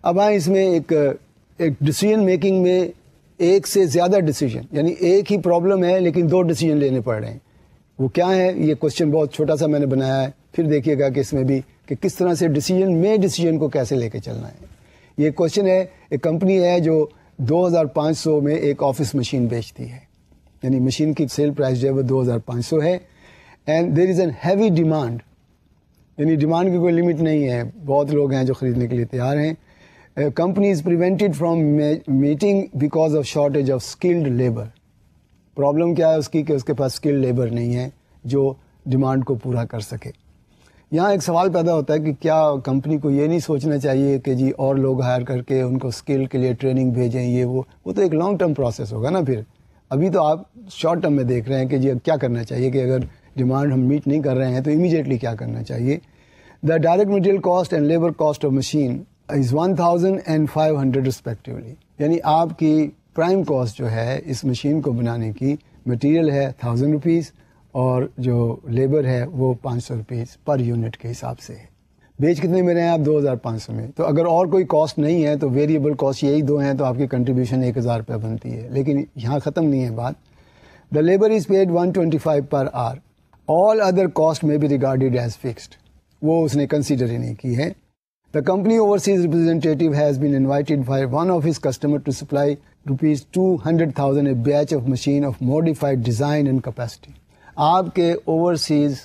اب آئیں اس میں ایک ڈیسیجن میکنگ میں ایک سے زیادہ ڈیسیجن, یعنی ایک ہی پرابلم ہے لیکن 2 ڈیسیجن لینے پڑ رہے ہیں. وہ کیا ہے, یہ کوشچن بہت چھوٹا سا میں نے بنایا ہے, پھر دیکھیے گا کہ اس میں بھی کہ کس طرح سے ڈیسیجن کو کیسے لے کے چلنا ہے. یہ کوشچن ہے, ایک کمپنی ہے جو 2,500 میں ایک آفس مشین بیچتی ہے, یعنی مشین کی سیل پرائس جو ہے وہ 2,500 ہے. And there is an heavy demand, یعنی ڈیمانڈ کی کوئی لمٹ نہیں ہے, بہت لوگ ہیں جو خریدنے کے لیے تیار ہیں. Company is prevented from meeting because of shortage of skilled labour. Problem کیا ہے اس کی کہ اس کے پاس اسکلڈ لیبر نہیں ہے جو ڈیمانڈ کو پورا کر سکے. یہاں ایک سوال پیدا ہوتا ہے کہ کیا کمپنی کو یہ نہیں سوچنا چاہیے کہ جی اور لوگ ہائر کر کے ان کو اسکل کے لیے ٹریننگ بھیجیں, یہ وہ تو ایک لانگ ٹرم پروسیس ہوگا نا. پھر ابھی تو آپ شارٹ ٹرم میں دیکھ رہے ہیں کہ جی اب کیا کرنا چاہیے کہ اگر ڈیمانڈ ہم میٹ نہیں کر رہے ہیں تو امیڈیٹلی کیا کرنا چاہیے. The direct material cost and labour cost of machine is 1,500 respectively, یعنی آپ کی پرائم کاسٹ جو ہے اس مشین کو بنانے کی, مٹیریل ہے 1,000 روپیز اور جو لیبر ہے وہ 500 روپیز پر یونٹ کے حساب سے ہے. بیچ کتنے میں رہے ہیں آپ 2,500 میں. تو اگر اور کوئی کاسٹ نہیں ہے تو ویریبل کاسٹ یہی 2 ہیں تو آپ کی کنٹریبیوشن 1,000 روپیہ بنتی ہے. لیکن یہاں ختم نہیں ہے بات. The labour is paid 125 per hour. All other cost may be regarded as fixed, وہ اس نے کنسیڈر ہی نہیں کی ہے. The company overseas representative has been invited by one of his customer to supply ₹200,000 a batch of machine of modified design and capacity. آپ کے overseas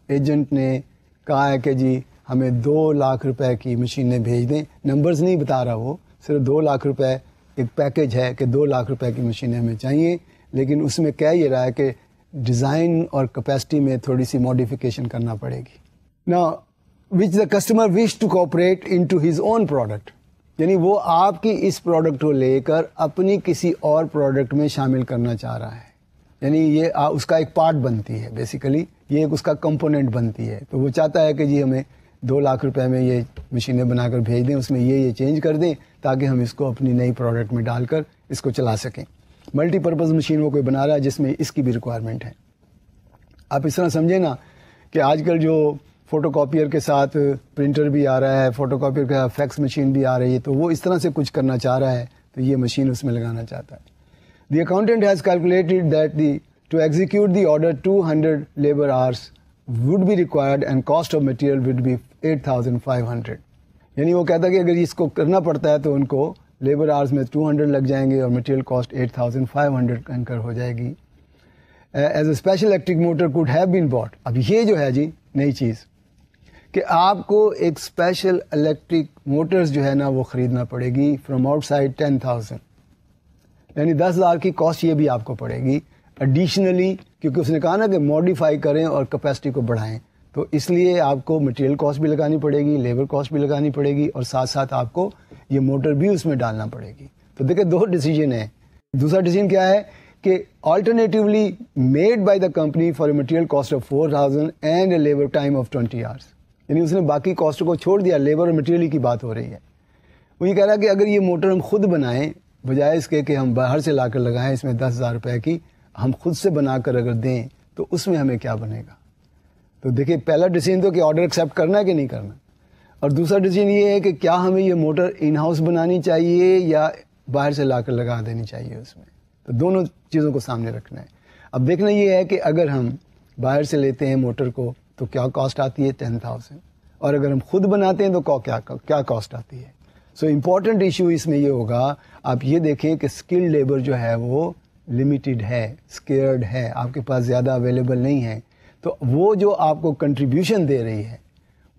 agent نے کہا ہے کہ جی ہمیں 2 لاکھ روپے کی مشینیں بھیج دیں. نمبرز نہیں بتا رہا وہ, صرف 2 لاکھ روپے ایک پیکج ہے کہ 2 لاکھ روپے کی مشینیں ہمیں چاہیے، لیکن اس میں کہہ یہ رہا ہے کہ ڈیزائن اور کیپیسٹی میں تھوڑی سی ماڈیفیکیشن کرنا پڑے گی. نا which the customer wish to cooperate in to his own product, یعنی وہ آپ کی اس پروڈکٹ کو لے کر اپنی کسی اور پروڈکٹ میں شامل کرنا چاہ رہا ہے، یعنی یہ اس کا ایک پارٹ بنتی ہے، بیسیکلی یہ ایک اس کا کمپوننٹ بنتی ہے. تو وہ چاہتا ہے کہ جی ہمیں 2 لاکھ روپے میں یہ مشینیں بنا کر بھیج دیں، اس میں یہ چینج کر دیں تاکہ ہم اس کو اپنی نئی پروڈکٹ میں ڈال کر اس کو چلا سکیں. ملٹی پرپز مشین وہ کوئی بنا رہا ہے جس میں اس کی بھی ریکوائرمنٹ ہے. آپ اس طرح سمجھیں نا کہ آج کل جو فوٹو کاپیئر کے ساتھ پرنٹر بھی آ رہا ہے، فوٹو کاپیئر کے ساتھ فیکس مشین بھی آ رہی ہے، تو وہ اس طرح سے کچھ کرنا چاہ رہا ہے تو یہ مشین اس میں لگانا چاہتا ہے. The accountant has calculated that to execute the order 200 labour hours would be required and cost of material would be 8,500. یعنی وہ کہتا ہے کہ اگر اس کو کرنا پڑتا ہے تو ان کو لیبر آورس میں 200 لگ جائیں گے اور مٹیریل کاسٹ 8,500 انکر ہو جائے گی. As a special electric motor could have been bought. اب یہ جو ہے جی نئی چیز کہ آپ کو ایک اسپیشل الیکٹرک موٹرز جو ہے نا وہ خریدنا پڑے گی فرام آؤٹ سائڈ 10,000، یعنی 10,000 کی کاسٹ یہ بھی آپ کو پڑے گی ایڈیشنلی، کیونکہ اس نے کہا نا کہ ماڈیفائی کریں اور کیپیسٹی کو بڑھائیں، تو اس لیے آپ کو مٹیریل کاسٹ بھی لگانی پڑے گی، لیبر کاسٹ بھی لگانی پڑے گی، اور ساتھ ساتھ آپ کو یہ موٹر بھی اس میں ڈالنا پڑے گی. تو دیکھیں 2 ڈیسیجن ہیں. دوسرا ڈیسیجن کیا ہے کہ alternatively made by the company for a material cost of 4,000 and a labour time of 20 hours. یعنی اس نے باقی کاسٹ کو چھوڑ دیا، لیبر اور مٹیریل کی بات ہو رہی ہے. وہ یہ کہہ رہا ہے کہ اگر یہ موٹر ہم خود بنائیں بجائے اس کے کہ ہم باہر سے لا کر لگائیں، اس میں 10,000 روپے کی ہم خود سے بنا کر اگر دیں تو اس میں ہمیں کیا بنے گا. تو دیکھیں پہلا ڈیسیجن تو کہ آرڈر ایکسیپٹ کرنا ہے کہ نہیں کرنا، اور دوسرا ڈیسیجن یہ ہے کہ کیا ہمیں یہ موٹر ان ہاؤس بنانی چاہیے یا باہر سے لا کر لگا دینی چاہیے اس میں. تو دونوں چیزوں کو سامنے رکھنا ہے. اب دیکھنا یہ ہے کہ اگر ہم باہر سے لیتے ہیں موٹر کو تو کیا کاسٹ آتی ہے 10,000، اور اگر ہم خود بناتے ہیں تو کیا کاسٹ آتی ہے. سو امپورٹنٹ ایشو اس میں یہ ہوگا، آپ یہ دیکھیں کہ اسکلڈ لیبر جو ہے وہ لمیٹڈ ہے، اسکیئرڈ ہے، آپ کے پاس زیادہ اویلیبل نہیں ہے. تو وہ جو آپ کو کنٹریبیوشن دے رہی ہے،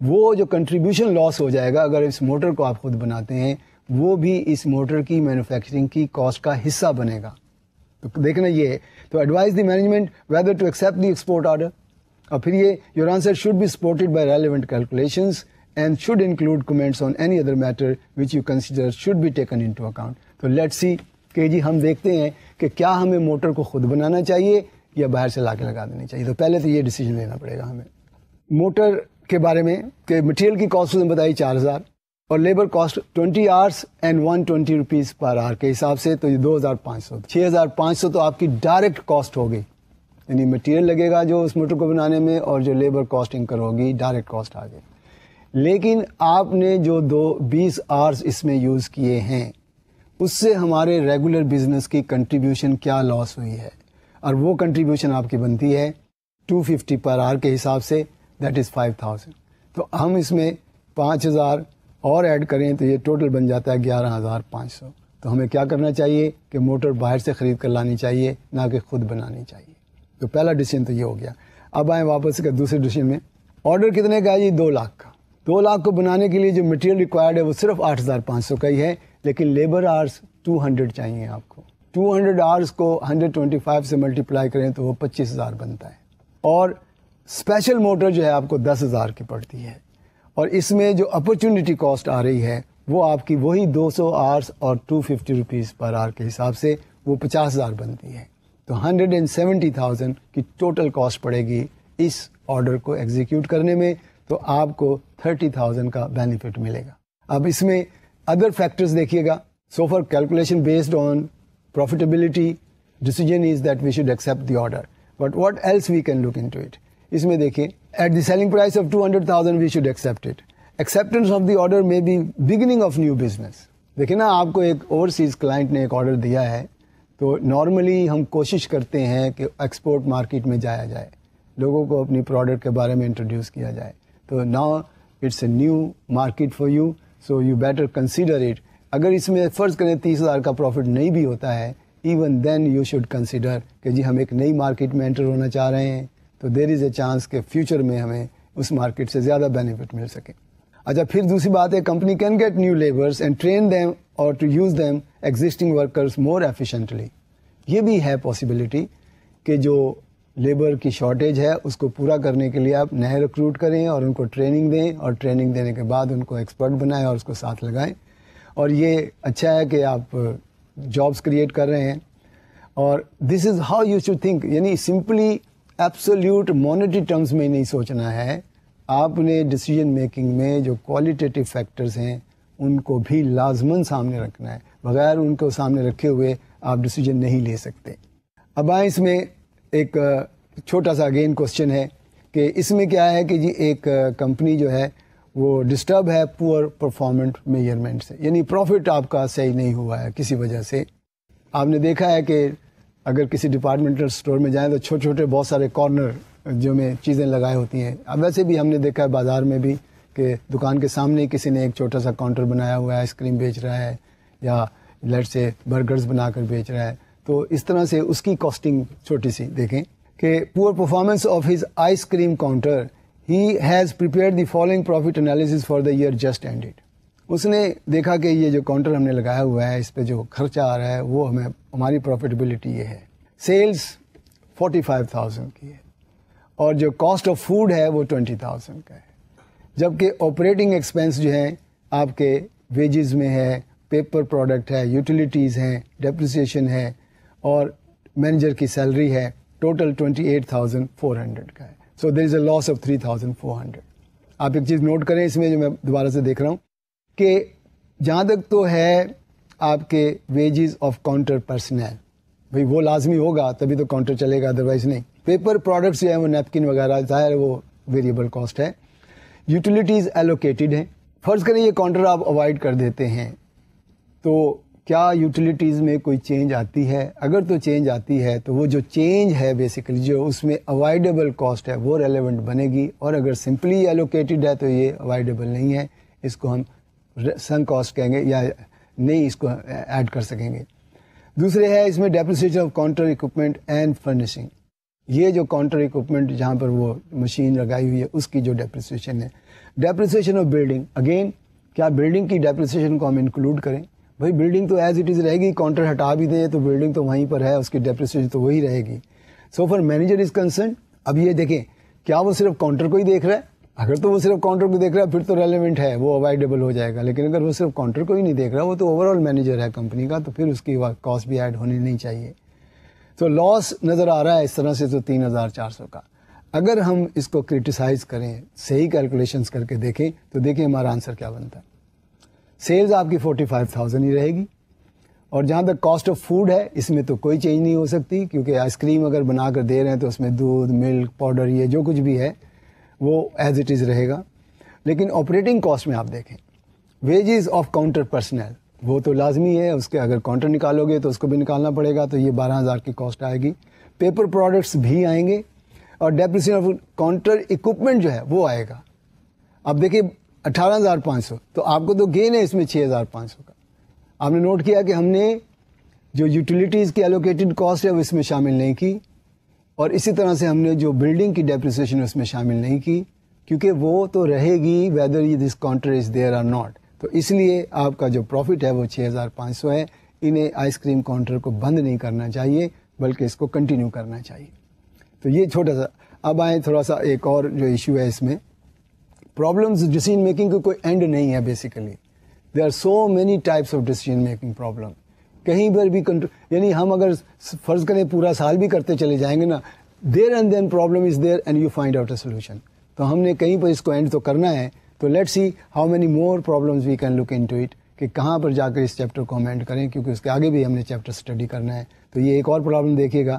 وہ جو کنٹریبیوشن لاس ہو جائے گا اگر اس موٹر کو آپ خود بناتے ہیں، وہ بھی اس موٹر کی مینوفیکچرنگ کی کاسٹ کا حصہ بنے گا. تو دیکھنا یہ ہے. تو advise the management whether to accept the export order. اور پھر یہ your answer should be supported by relevant calculations and should include comments on any other matter which you consider should be taken into account. تو let see کہ جی ہم دیکھتے ہیں کہ کیا ہمیں موٹر کو خود بنانا چاہیے یا باہر سے لا کے لگا دینی چاہیے. تو پہلے تو یہ ڈیسیجن لینا پڑے گا ہمیں موٹر کے بارے میں کہ مٹیریل کی کاسٹ نے بتائی 4,000 اور labour cost 20 hours and 120 rupees per hour کے حساب سے، تو یہ 2,500 6,500 تو آپ کی ڈائریکٹ کاسٹ ہو گئی، یعنی مٹیریل لگے گا جو اس موٹر کو بنانے میں اور جو لیبر کاسٹ انکر ہوگی ڈائریکٹ کاسٹ آ گئی. لیکن آپ نے جو 20 hours اس میں یوز کیے ہیں اس سے ہمارے ریگولر بزنس کی کنٹریبیوشن کیا لاس ہوئی ہے، اور وہ کنٹریبیوشن آپ کی بنتی ہے 250 پر آور کے حساب سے، دیٹ از 5,000. تو ہم اس میں 5,000 اور ایڈ کریں تو یہ ٹوٹل بن جاتا ہے 11,500. تو ہمیں کیا کرنا چاہیے کہ موٹر باہر سے خرید کر لانی چاہیے، نہ کہ خود بنانی چاہیے. تو پہلا ڈیسیجن تو یہ ہو گیا. اب آئیں واپس کر دوسرے ڈیسیجن میں. آرڈر کتنے کا ہے جی؟ 2 لاکھ کا. 2 لاکھ کو بنانے کے لیے جو مٹیریل ریکوائرڈ ہے وہ صرف 8,500 کا ہی ہے، لیکن لیبر آورس 200 چاہیے آپ کو. 200 آورس کو 125 سے ملٹیپلائی کریں تو وہ 25,000 بنتا ہے. اور اسپیشل موٹر جو ہے آپ کو 10,000 کی پڑتی ہے، اور اس میں جو اپرچونٹی کاسٹ آ رہی ہے وہ آپ کی وہی 200 آورس اور 250 روپیز پر آور کے حساب سے وہ 50,000 بنتی ہے. تو 170,000 کی ٹوٹل کاسٹ پڑے گی اس آرڈر کو ایگزیکیوٹ کرنے میں. تو آپ کو 30,000 کا بینیفٹ ملے گا. اب اس میں ادر فیکٹرز دیکھیے گا. So for calculation based on profitability decision is that we should accept the order, but what else we can look into it. اس میں دیکھیے at the selling price of 200,000 we should accept it. Acceptance of the order may be beginning of new business. دیکھیں نا, آپ کو ایک overseas client نے ایک آرڈر دیا ہے, تو نارملی ہم کوشش کرتے ہیں کہ ایکسپورٹ مارکیٹ میں جایا جائے, لوگوں کو اپنی پروڈکٹ کے بارے میں انٹروڈیوس کیا جائے. تو now it's a new market for you, so you better consider it. اگر اس میں فرض کریں 30,000 کا پروفٹ نہیں بھی ہوتا ہے, even then you should consider کہ جی ہم ایک نئی مارکیٹ میں انٹر ہونا چاہ رہے ہیں, تو دیر از اے چانس کہ فیوچر میں ہمیں اس مارکیٹ سے زیادہ بینیفٹ مل سکے. اچھا پھر دوسری بات ہے company can get new labours and train them اور to use them existing workers more efficiently. یہ بھی ہے پاسبلٹی کہ جو لیبر کی شارٹیج ہے اس کو پورا کرنے کے لیے آپ نئے ریکروٹ کریں اور ان کو ٹریننگ دیں اور ٹریننگ دینے کے بعد ان کو ایکسپرٹ بنائیں اور اس کو ساتھ لگائیں. اور یہ اچھا ہے کہ آپ جابس کریٹ کر رہے ہیں. اور this is how you should think, یعنی سمپلی ایبسولوٹ مانیٹری ٹرمز میں نہیں سوچنا ہے. آپ نے ڈیسیجن میکنگ میں جو کوالٹیٹیو فیکٹرز ہیں ان کو بھی لازماً سامنے رکھنا ہے. بغیر ان کو سامنے رکھے ہوئے آپ ڈیسیجن نہیں لے سکتے. اب آئیں اس میں ایک چھوٹا سا اگین کوشچن ہے کہ اس میں کیا ہے کہ جی ایک کمپنی جو ہے وہ ڈسٹرب ہے پور پرفارمنٹ میجرمنٹ سے, یعنی پروفٹ آپ کا صحیح نہیں ہوا ہے کسی وجہ سے. آپ نے دیکھا ہے کہ اگر کسی ڈپارٹمنٹل اسٹور میں جائیں تو چھوٹے چھوٹے بہت سارے کارنر جو میں چیزیں لگائے ہوتی ہیں. اب ویسے بھی ہم نے دیکھا ہے بازار میں بھی کہ دکان کے سامنے کسی نے ایک چھوٹا سا کاؤنٹر بنایا ہوا ہے, آئس کریم بیچ رہا ہے یا لیٹ سے برگرز بنا کر بیچ رہا ہے. تو اس طرح سے اس کی کاسٹنگ چھوٹی سی دیکھیں کہ poor performance of his ice cream counter he has prepared the following profit analysis for the year just ended. اس نے دیکھا کہ یہ جو کاؤنٹر ہم نے لگایا ہوا ہے اس پہ جو خرچہ آ رہا ہے وہ ہماری پروفیٹیبلٹی یہ ہے. سیلز 45,000 کی ہے اور جو کاسٹ آف فوڈ ہے وہ 20,000 کا ہے, جبکہ آپریٹنگ ایکسپینس جو ہیں آپ کے ویجز میں ہے, پیپر پروڈکٹ ہے, یوٹیلیٹیز ہیں, ڈیپریسیشن ہے اور مینیجر کی سیلری ہے, ٹوٹل 28,400 کا ہے. سو دیر از اے لاس آف 3,400. آپ ایک چیز نوٹ کریں اس میں جو میں دوبارہ سے دیکھ رہا ہوں کہ جہاں تک تو ہے آپ کے ویجز آف کاؤنٹر پرسنل, بھئی وہ لازمی ہوگا تبھی تو کاؤنٹر چلے گا, ادروائز نہیں. پیپر پروڈکٹس جو ہیں وہ نیپکن وغیرہ ظاہر وہ ویریبل کاسٹ ہے. یوٹیلیٹیز ایلوکیٹڈ ہیں. فرض کریں یہ کاؤنٹر آپ اوائڈ کر دیتے ہیں تو کیا یوٹیلیٹیز میں کوئی چینج آتی ہے؟ اگر تو چینج آتی ہے تو وہ جو چینج ہے بیسیکلی جو اس میں اوائڈیبل کاسٹ ہے وہ ریلیونٹ بنے گی, اور اگر سمپلی ایلوکیٹڈ ہے تو یہ اوائڈیبل نہیں ہے, اس کو ہم سنک کاسٹ کہیں گے یا نہیں اس کو ایڈ کر سکیں گے. دوسرے ہے اس میں depreciation of counter equipment and furnishing. یہ جو کاؤنٹر اکوپمنٹ جہاں پر وہ مشین لگائی ہوئی ہے اس کی جو ڈیپریسیشن ہے. ڈیپریسیشن آف بلڈنگ, اگین کیا بلڈنگ کی ڈیپریسیشن کو ہم انکلوڈ کریں؟ بھائی بلڈنگ تو ایز اٹ از رہے گی, کاؤنٹر ہٹا بھی دیں تو بلڈنگ تو وہیں پر ہے, اس کی ڈیپریسیشن تو وہی رہے گی. سو فار مینیجر از کنسرن. اب یہ دیکھیں کیا وہ صرف کاؤنٹر کو ہی دیکھ رہا ہے؟ اگر تو وہ صرف کاؤنٹر کو دیکھ رہا ہے پھر تو ریلیونٹ ہے, وہ اوائڈیبل ہو جائے گا. لیکن اگر وہ صرف کاؤنٹر کو ہی نہیں دیکھ رہا, وہ تو اوور آل مینیجر ہے کمپنی کا, تو پھر اس کی کاسٹ بھی ایڈ ہونی نہیں چاہیے. تو لاس نظر آ رہا ہے اس طرح سے تو 3,400 کا. اگر ہم اس کو کرٹیسائز کریں, صحیح کیلکولیشنز کر کے دیکھیں تو دیکھیں ہمارا آنسر کیا بنتا ہے. سیلز آپ کی 45,000 ہی رہے گی, اور جہاں تک کاسٹ آف فوڈ ہے اس میں تو کوئی چینج نہیں ہو سکتی, کیونکہ آئس کریم اگر بنا کر دے رہے ہیں تو اس میں دودھ, ملک پاؤڈر, یہ جو کچھ بھی ہے وہ ایز اٹ از رہے گا. لیکن آپریٹنگ کاسٹ میں آپ دیکھیں ویجز آف کاؤنٹر پرسنل وہ تو لازمی ہے, اس کے اگر کاؤنٹر نکالو گے تو اس کو بھی نکالنا پڑے گا, تو یہ 12,000 کی کاسٹ آئے گی. پیپر پروڈکٹس بھی آئیں گے, اور ڈیپریسیشن آف کاؤنٹر اکوپمنٹ جو ہے وہ آئے گا. اب دیکھیں 18,500, تو آپ کو تو گین ہے اس میں 6,500 کا. آپ نے نوٹ کیا کہ ہم نے جو یوٹیلیٹیز کی ایلوکیٹڈ کاسٹ ہے وہ اس میں شامل نہیں کی, اور اسی طرح سے ہم نے جو بلڈنگ کی ڈیپریسیشن اس میں شامل نہیں کی, کیونکہ وہ تو رہے گی whether this counter is there اور ناٹ. تو اس لیے آپ کا جو پروفٹ ہے وہ 6,500 ہے. انہیں آئس کریم کاؤنٹر کو بند نہیں کرنا چاہیے بلکہ اس کو کنٹینیو کرنا چاہیے. تو یہ چھوٹا سا. اب آئیں تھوڑا سا ایک اور جو ایشو ہے اس میں, پرابلمز ڈیسیژن میکنگ کا کوئی اینڈ نہیں ہے. Basically there are so many types of decision making problem. کہیں پر بھی یعنی ہم اگر فرض کریں پورا سال بھی کرتے چلے جائیں گے نا, there and then problem is there and you find out a solution. تو ہم نے کہیں پر اس کو اینڈ تو کرنا ہے. تو let see how many more problems we can look into it, کہ کہاں پر جا کر اس چیپٹر کو ہم اینڈ کریں, کیونکہ اس کے آگے بھی ہم نے چیپٹر اسٹڈی کرنا ہے. تو یہ ایک اور پرابلم دیکھیے گا.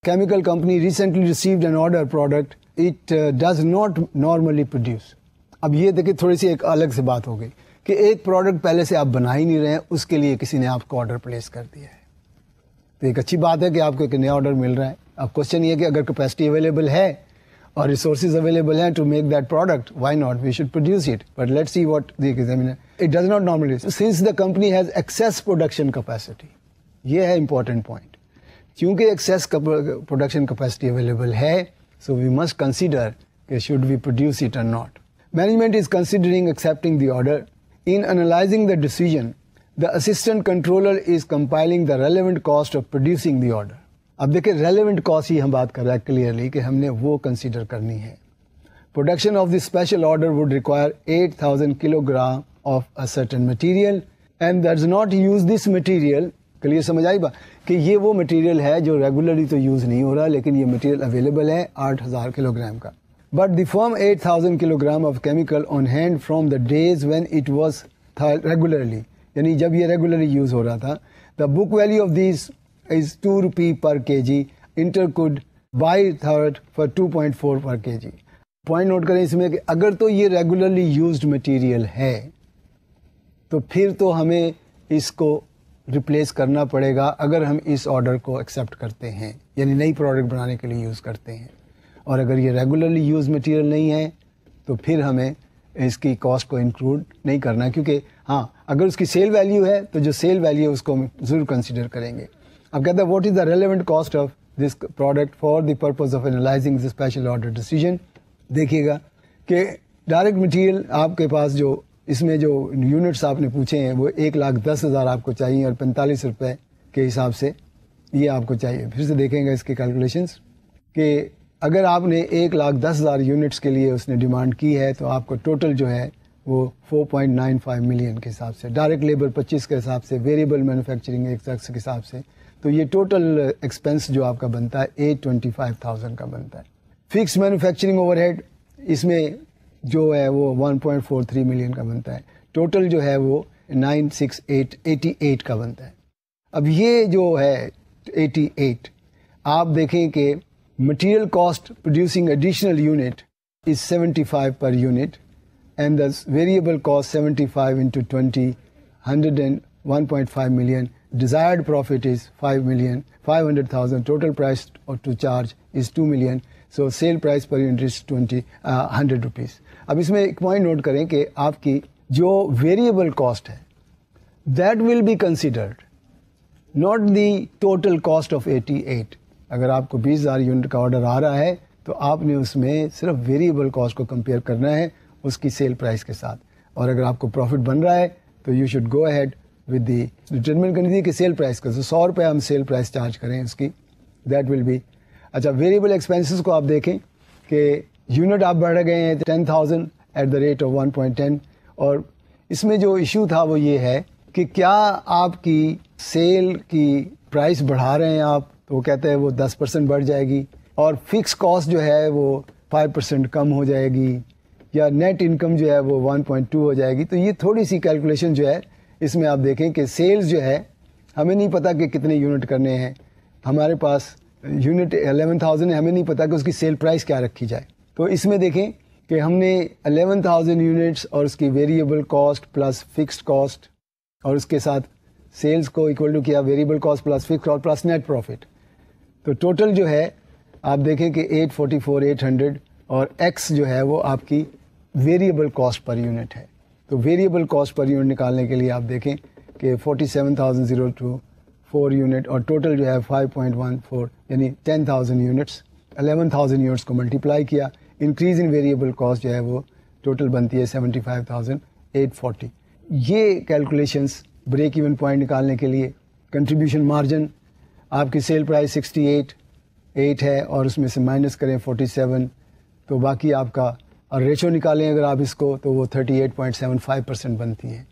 Chemical company recently received an order product it does not normally produce. اب یہ دیکھیں تھوڑی سی ایک الگ سے بات ہو گئی کہ ایک پروڈکٹ پہلے سے آپ بنا ہی نہیں رہے ہیں, اس کے لیے کسی نے آپ کو آرڈر پلیس کر دیا ہے. تو ایک اچھی بات ہے کہ آپ کو ایک نیا آرڈر مل رہا ہے. اب کوشچن یہ کہ اگر کیپیسٹی اویلیبل ہے اور ریسورسز اویلیبل ہیں to make that product, why not, we should produce it. But let see what the examiner, it does not normally sense the company has excess production capacity. یہ ہے important point. چونکہ excess production capacity available ہے, so we must consider کہ should we produce it اور not. Management is considering accepting the order. In analyzing the decision, the assistant controller is compiling the relevant cost of producing the order. اب دیکھیں relevant cost ہی ہم بات کر رہے ہیں clearly کہ ہم نے وہ کنسیڈر کرنی ہے. Production of the special order would require 8000 kilogram of a certain material and that's not use this material. Clear سمجھ آئی بات کہ یہ وہ مٹیریل ہے جو ریگولرلی تو یوز نہیں ہو رہا لیکن یہ مٹیریل اویلیبل ہے 8000 کلو گرام کا. But the firm 8000 kilogram of chemical on hand from the days when it was regularly, یعنی جب یہ ریگولرلی یوز ہو رہا تھا. The book value of these is 2 rupee per kg. Inter could buy third for 2.4 per kg. Point note کریں اس میں کہ اگر تو یہ ریگولرلی یوزڈ مٹیریل ہے تو پھر تو ہمیں اس کو ریپلیس کرنا پڑے گا اگر ہم اس آرڈر کو ایکسیپٹ کرتے ہیں, یعنی نئی پروڈکٹ بنانے کے لیے یوز کرتے ہیں. اور اگر یہ ریگولرلی یوز مٹیریل نہیں ہے تو پھر ہمیں اس کی کاسٹ کو انکلوڈ نہیں کرنا, کیونکہ ہاں اگر اس کی سیل ویلیو ہے تو جو سیل ویلیو ہے اس کو ہم ضرور کنسیڈر کریں گے. اب کہتے ہیں what is the relevant cost of this product for the purpose of analysing the special order decision. دیکھیے گا کہ ڈائریکٹ مٹیریل آپ کے پاس جو اس میں جو یونٹس آپ نے پوچھے ہیں وہ 1,10,000 آپ کو چاہیے اور 45 روپے کے حساب سے یہ آپ کو چاہیے. پھر سے دیکھیں گے اس کے کیلکولیشنس کہ اگر آپ نے 1,10,000 یونٹس کے لیے اس نے ڈیمانڈ کی ہے تو آپ کو ٹوٹل جو ہے وہ 4.95 ملین کے حساب سے, ڈائریکٹ لیبر 25 کے حساب سے, ویریبل مینوفیکچرنگ ایک کے حساب سے, تو یہ ٹوٹل ایکسپینس جو آپ کا بنتا ہے 825,000 کا بنتا ہے. فکس مینوفیکچرنگ اوور ہیڈ اس میں جو ہے وہ 1.43 ملین کا بنتا ہے. ٹوٹل جو ہے وہ 96888 کا بنتا ہے. اب یہ جو ہے 88 آپ دیکھیں کہ material cost producing additional unit is 75 per unit and the variable cost 75 into 20 101.5 million. Desired profit is 5,500,000. Total price to charge is 2 million. So sale price per unit is 100 rupees. اب اس میں ایک پوائنٹ نوٹ کریں کہ آپ کی جو variable cost ہے that will be considered, not the total cost of 88. اگر آپ کو 20,000 یونٹ کا آرڈر آ رہا ہے تو آپ نے اس میں صرف ویریبل کاسٹ کو کمپیئر کرنا ہے اس کی سیل پرائس کے ساتھ. اور اگر آپ کو پروفٹ بن رہا ہے تو you should go ahead with the determine کرنی تھی کہ سیل پرائس کا 100 روپے ہم سیل پرائس چارج کریں اس کی, دیٹ ول بی. اچھا ویریبل ایکسپینسز کو آپ دیکھیں کہ یونٹ آپ بڑھ گئے ہیں 10,000 ایٹ دا ریٹ آف 1.10. اور اس میں جو ایشو تھا وہ یہ ہے کہ کیا آپ کی سیل کی پرائس بڑھا رہے ہیں آپ تو وہ کہتے ہیں وہ 10% بڑھ جائے گی اور فکس کاسٹ جو ہے وہ 5% کم ہو جائے گی, یا نیٹ انکم جو ہے وہ 1.2 ہو جائے گی. تو یہ تھوڑی سی کیلکولیشن جو ہے اس میں آپ دیکھیں کہ سیلز جو ہے ہمیں نہیں پتا کہ کتنے یونٹ کرنے ہیں, ہمارے پاس یونٹ 11,000 ہے, ہمیں نہیں پتا کہ اس کی سیل پرائس کیا رکھی جائے. تو اس میں دیکھیں کہ ہم نے 11,000 یونٹس اور اس کی variable cost plus fixed cost اور اس کے ساتھ سیلز کو ایکول ٹو کیا variable cost plus fixed cost plus net profit. تو ٹوٹل جو ہے آپ دیکھیں کہ 844,800 اور ایکس جو ہے وہ آپ کی ویریبل کاسٹ پر یونٹ ہے. تو ویریبل کاسٹ پر یونٹ نکالنے کے لیے آپ دیکھیں کہ 47,004 یونٹ اور ٹوٹل جو ہے 5.14 یعنی 10,000 یونٹس 11,000 یونٹس کو ملٹیپلائی کیا. انکریز ان ویریبل کاسٹ جو ہے وہ ٹوٹل بنتی ہے 75,840. یہ کیلکولیشنس بریک ایون پوائنٹ نکالنے کے لیے کنٹریبیوشن مارجن آپ کی سیل پرائس 68.8 ہے اور اس میں سے مائنس کریں 47 تو باقی آپ کا, اور ریشو نکالیں اگر آپ اس کو تو وہ 38.75% بنتی ہے.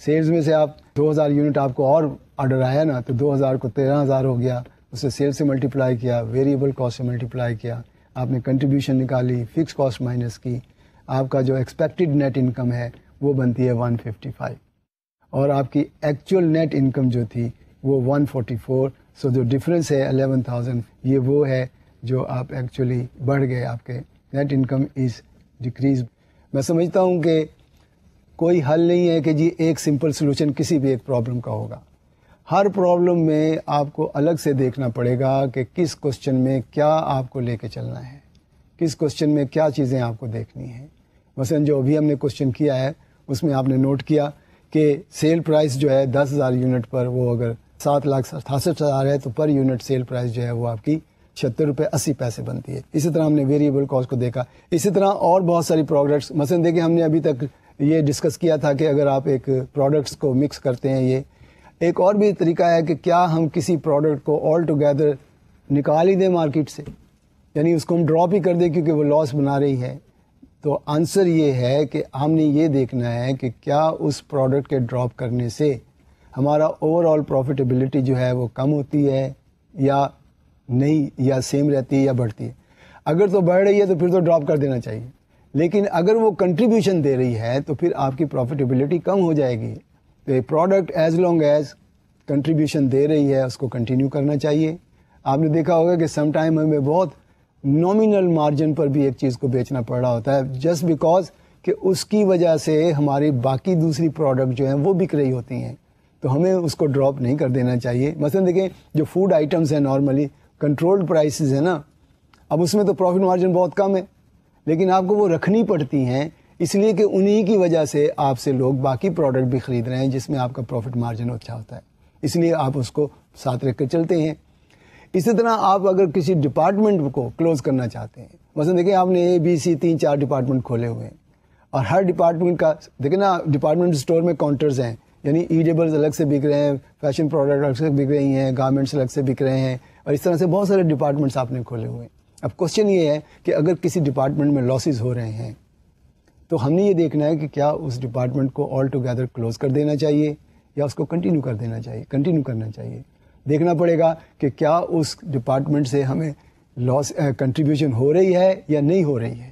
سیلز میں سے آپ 2,000 یونٹ آپ کو اور آرڈر آیا نا تو 2,000 کو 13,000 ہو گیا, اسے سیل سے ملٹیپلائی کیا, ویریبل کاسٹ سے ملٹیپلائی کیا, آپ نے کنٹریبیوشن نکالی, فکس کاسٹ مائنس کی, آپ کا جو ایکسپیکٹڈ نیٹ انکم ہے وہ بنتی ہے 155 اور آپ کی ایکچوئل نیٹ انکم جو تھی وہ 144. سو جو ڈفرینس ہے 11,000 یہ وہ ہے جو آپ ایکچولی بڑھ گئے, آپ کے نیٹ انکم از ڈیکریز. میں سمجھتا ہوں کہ کوئی حل نہیں ہے کہ جی ایک سمپل سلوشن کسی بھی ایک پرابلم کا ہوگا. ہر پرابلم میں آپ کو الگ سے دیکھنا پڑے گا کہ کس کوشچن میں کیا آپ کو لے کے چلنا ہے, کس کوشچن میں کیا چیزیں آپ کو دیکھنی ہیں. مثلا جو ابھی ہم نے کوشچن کیا ہے اس میں آپ نے نوٹ کیا کہ سیل پرائس جو ہے 10,000 یونٹ پر وہ اگر 7,68,000 ہے تو پر یونٹ سیل پرائس جو ہے وہ آپ کی ₹76.80 بنتی ہے. اسی طرح ہم نے ویریبل کاسٹ کو دیکھا. اسی طرح اور بہت ساری پروڈکٹس, مثلا دیکھیں ہم نے ابھی تک یہ ڈسکس کیا تھا کہ اگر آپ ایک پروڈکٹس کو مکس کرتے ہیں, یہ ایک اور بھی طریقہ ہے کہ کیا ہم کسی پروڈکٹ کو آل ٹوگیدر نکال ہی دیں مارکیٹ سے, یعنی اس کو ہم ڈراپ ہی کر دیں کیونکہ وہ لاس بنا رہی ہے. تو آنسر یہ ہے کہ ہم نے یہ دیکھنا ہے کہ کیا اس پروڈکٹ کے ڈراپ کرنے سے ہمارا اوور آل پروفیٹیبلٹی جو ہے وہ کم ہوتی ہے یا نہیں, یا سیم رہتی ہے یا بڑھتی ہے. اگر تو بڑھ رہی ہے تو پھر تو ڈراپ کر دینا چاہیے, لیکن اگر وہ کنٹریبیوشن دے رہی ہے تو پھر آپ کی پروفیٹیبلٹی کم ہو جائے گی. تو ایک product as long as contribution دے رہی ہے اس کو کنٹینیو کرنا چاہیے. آپ نے دیکھا ہوگا کہ سم ٹائم ہمیں بہت نامینل مارجن پر بھی ایک چیز کو بیچنا پڑ رہا ہوتا ہے, جسٹ بیکاز کہ اس کی وجہ سے ہماری باقی دوسری پروڈکٹ جو ہیں وہ بک رہی ہوتی ہیں, تو ہمیں اس کو ڈراپ نہیں کر دینا چاہیے. مثلا دیکھیں جو فوڈ آئٹمس ہیں نارملی کنٹرولڈ پرائسز ہیں نا, اب اس میں تو پروفٹ مارجن بہت کم ہے, لیکن آپ کو وہ رکھنی پڑتی ہیں اس لیے کہ انہی کی وجہ سے آپ سے لوگ باقی پروڈکٹ بھی خرید رہے ہیں جس میں آپ کا پروفٹ مارجن اچھا ہوتا ہے, اس لیے آپ اس کو ساتھ رکھ کر چلتے ہیں. اسی طرح آپ اگر کسی ڈپارٹمنٹ کو کلوز کرنا چاہتے ہیں, مثلا دیکھیں آپ نے ABC 3-4 ڈپارٹمنٹ کھولے ہوئے ہیں اور ہر ڈپارٹمنٹ کا دیکھیں نا, ڈپارٹمنٹ اسٹور میں کاؤنٹرز ہیں, یعنی ایڈیبلز الگ سے بک رہے ہیں, فیشن پروڈکٹ الگ سے بک رہی ہیں, گارمنٹس الگ سے بک رہے ہیں, اور اس طرح سے بہت سارے ڈپارٹمنٹس آپ نے کھولے ہوئے ہیں. اب کوشچن یہ ہے کہ اگر کسی ڈپارٹمنٹ میں لاسز ہو رہے ہیں تو ہم نے یہ دیکھنا ہے کہ کیا اس ڈپارٹمنٹ کو آل ٹوگیدر کلوز کر دینا چاہیے یا اس کو کنٹینیو کر دینا چاہیے, کنٹینیو کرنا چاہیے. دیکھنا پڑے گا کہ کیا اس ڈپارٹمنٹ سے ہمیں لاس کنٹریبیوشن ہو رہی ہے یا نہیں ہو رہی ہے.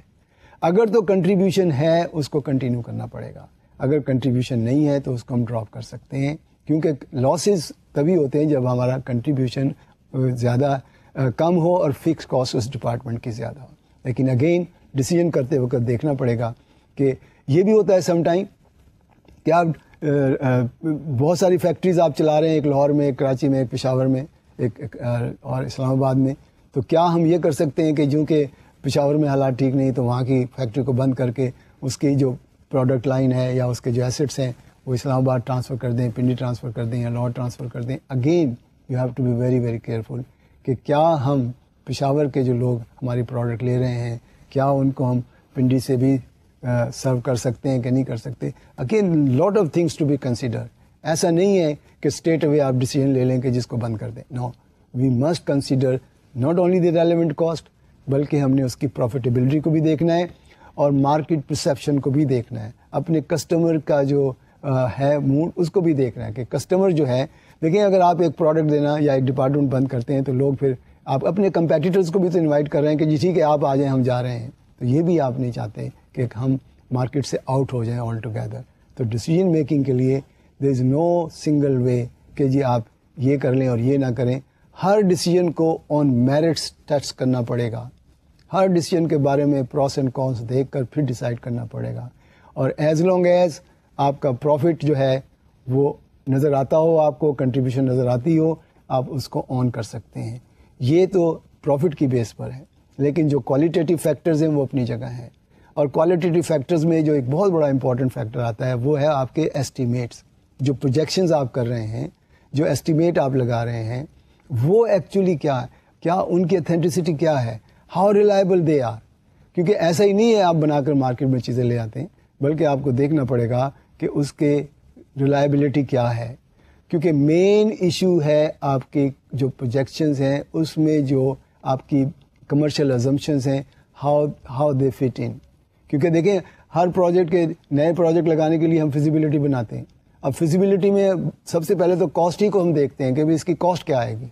اگر تو کنٹریبیوشن ہے اس کو کنٹینیو کرنا پڑے گا, اگر کنٹریبیوشن نہیں ہے تو اس کو ہم ڈراپ کر سکتے ہیں, کیونکہ لاسز تبھی ہوتے ہیں جب ہمارا کنٹریبیوشن زیادہ کم ہو اور فکس کاسٹ اس ڈپارٹمنٹ کی زیادہ ہو. لیکن اگین ڈیسیجن کرتے وقت دیکھنا پڑے گا کہ یہ بھی ہوتا ہے سم ٹائم کہ آپ بہت ساری فیکٹریز آپ چلا رہے ہیں, ایک لاہور میں, ایک کراچی میں, ایک پشاور میں, ایک اور اسلام آباد میں, تو کیا ہم یہ کر سکتے ہیں کہ چونکہ پشاور میں حالات ٹھیک نہیں تو وہاں کی فیکٹری کو بند کر کے اس کی جو پروڈکٹ لائن ہے یا اس کے جو ایسٹس ہیں وہ اسلام آباد ٹرانسفر کر دیں, پنڈی ٹرانسفر کر دیں یا لاہور ٹرانسفر کر دیں. Again you have to be very very careful کہ کیا ہم پشاور کے جو لوگ ہماری پروڈکٹ لے رہے ہیں کیا ان کو ہم پنڈی سے بھی سرو کر سکتے ہیں کہ نہیں کر سکتے. Again lot of things to be consider. ایسا نہیں ہے کہ اسٹریٹ اوے آپ ڈیسیجن لے لیں کہ جس کو بند کر دیں. No, we must consider not only the relevant cost بلکہ ہم نے اس کی پروفیٹیبلٹی کو بھی دیکھنا ہے اور مارکیٹ پرسیپشن کو بھی دیکھنا ہے, اپنے کسٹمر کا جو ہے موڈ اس کو بھی دیکھنا ہے کہ کسٹمر جو ہے. دیکھیں اگر آپ ایک پروڈکٹ دینا یا ایک ڈپارٹمنٹ بند کرتے ہیں تو لوگ پھر آپ اپنے کمپیٹیٹرز کو بھی تو انوائٹ کر رہے ہیں کہ جی ٹھیک ہے آپ آ جائیں ہم جا رہے ہیں, تو یہ بھی آپ نہیں چاہتے کہ ہم مارکیٹ سے آؤٹ ہو جائیں آل ٹوگیدر. تو ڈیسیجن میکنگ کے لیے دیر از نو سنگل وے کہ جی آپ یہ کر لیں اور یہ نہ کریں. ہر ڈیسیجن کو آن میرٹس ٹیسٹ کرنا پڑے گا, ہر ڈیسیجن کے بارے میں پروس اینڈ کونس دیکھ کر پھر ڈیسائیڈ کرنا پڑے گا. اور ایز لانگ ایز آپ کا پروفٹ جو ہے وہ نظر آتا ہو, آپ کو کنٹریبیوشن نظر آتی ہو, آپ اس کو آن کر سکتے ہیں. یہ تو پروفٹ کی بیس پر ہے, لیکن جو کوالٹیٹیو فیکٹرز ہیں وہ اپنی جگہ ہیں. اور کوالٹیٹیو فیکٹرز میں جو ایک بہت بڑا امپورٹنٹ فیکٹر آتا ہے وہ ہے آپ کے ایسٹیمیٹس. جو پروجیکشنز آپ کر رہے ہیں, جو ایسٹیمیٹ آپ لگا رہے ہیں, وہ ایکچولی کیا ہے, کیا ان کی اتھینٹسٹی کیا ہے, ہاؤ ریلائبل دے آر. کیونکہ ایسا ہی نہیں ہے آپ بنا کر مارکیٹ میں چیزیں لے آتے ہیں, بلکہ آپ کو دیکھنا پڑے گا کہ اس کے ریلائبلٹی کیا ہے. کیونکہ مین ایشو ہے آپ کی جو پروجیکشنز ہیں اس میں جو آپ کی کمرشل ازمپشنز ہیں ہاؤ دے فٹ ان. کیونکہ دیکھیں ہر پروجیکٹ کے نئے پروجیکٹ لگانے کے لیے ہم فیزیبلٹی بناتے ہیں. اب فیزیبلٹی میں سب سے پہلے تو کاسٹ ہی کو ہم دیکھتے ہیں کہ بھی اس کی کاسٹ کیا آئے گی.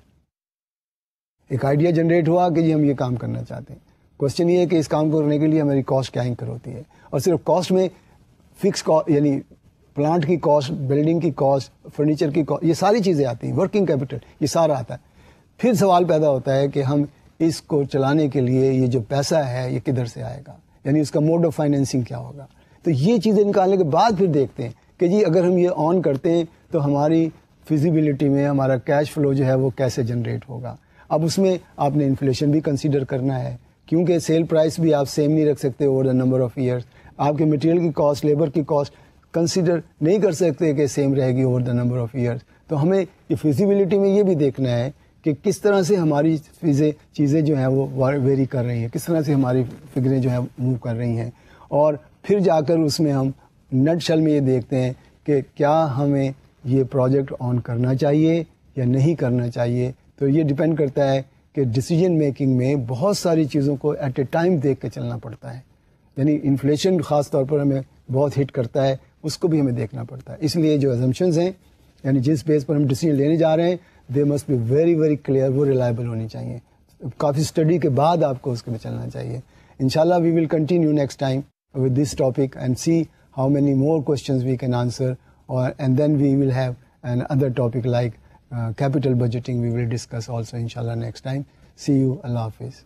ایک آئیڈیا جنریٹ ہوا کہ جی ہم یہ کام کرنا چاہتے ہیں. کوشچن یہ ہے کہ اس کام کو کرنے کے لیے ہماری کاسٹ کیا انکر ہوتی ہے. اور صرف کاسٹ میں فکس یعنی پلانٹ کی کاسٹ, بلڈنگ کی کاسٹ, فرنیچر کی کاسٹ, یہ ساری چیزیں آتی ہیں, ورکنگ کیپٹل, یہ سارا آتا ہے. پھر سوال پیدا ہوتا ہے کہ ہم اس کو چلانے کے لیے یہ جو پیسہ ہے یہ کدھر سے آئے گا, یعنی اس کا موڈ آف فائنینسنگ کیا ہوگا. تو یہ چیزیں نکالنے کے بعد پھر دیکھتے ہیں کہ جی اگر ہم یہ آن کرتے ہیں تو ہماری فیزیبلٹی میں ہمارا کیش فلو جو ہے وہ کیسے جنریٹ ہوگا. اب اس میں آپ نے انفلیشن بھی کنسیڈر کرنا ہے, کیونکہ سیل پرائس بھی آپ سیم نہیں رکھ سکتے over the number of years. آپ کے مٹیریل کی کاسٹ, لیبر کی کاسٹ کنسیڈر نہیں کر سکتے کہ سیم رہے گی over the number of years. تو ہمیں یہ فیزیبلٹی میں یہ بھی دیکھنا ہے کہ کس طرح سے ہماری چیزیں جو ہیں وہ ویری کر رہی ہیں, کس طرح سے ہماری فگریں جو ہیں موو کر رہی ہیں, اور پھر جا کر اس میں ہم نٹ شل میں یہ دیکھتے ہیں کہ کیا ہمیں یہ پروجیکٹ آن کرنا چاہیے یا نہیں کرنا چاہیے. تو یہ ڈپینڈ کرتا ہے کہ ڈیسیجن میکنگ میں بہت ساری چیزوں کو ایٹ اے ٹائم دیکھ کے چلنا پڑتا ہے. یعنی انفلیشن خاص طور پر ہمیں بہت ہٹ کرتا ہے, اس کو بھی ہمیں دیکھنا پڑتا ہے. اس لیے جو ایزمپشنز ہیں, یعنی جس بیس پر ہم ڈیسیجن لینے جا رہے ہیں, they must be very very clear, وہ ریلائبل ہونی چاہیے. کافی اسٹڈی کے بعد آپ کو اس کے میں چلنا چاہیے. انشاءاللہ we will continue next time with this topic and see how many more questions we can answer, and then we will have another topic like capital budgeting we will discuss also inshallah next time. See you. Allah Hafiz.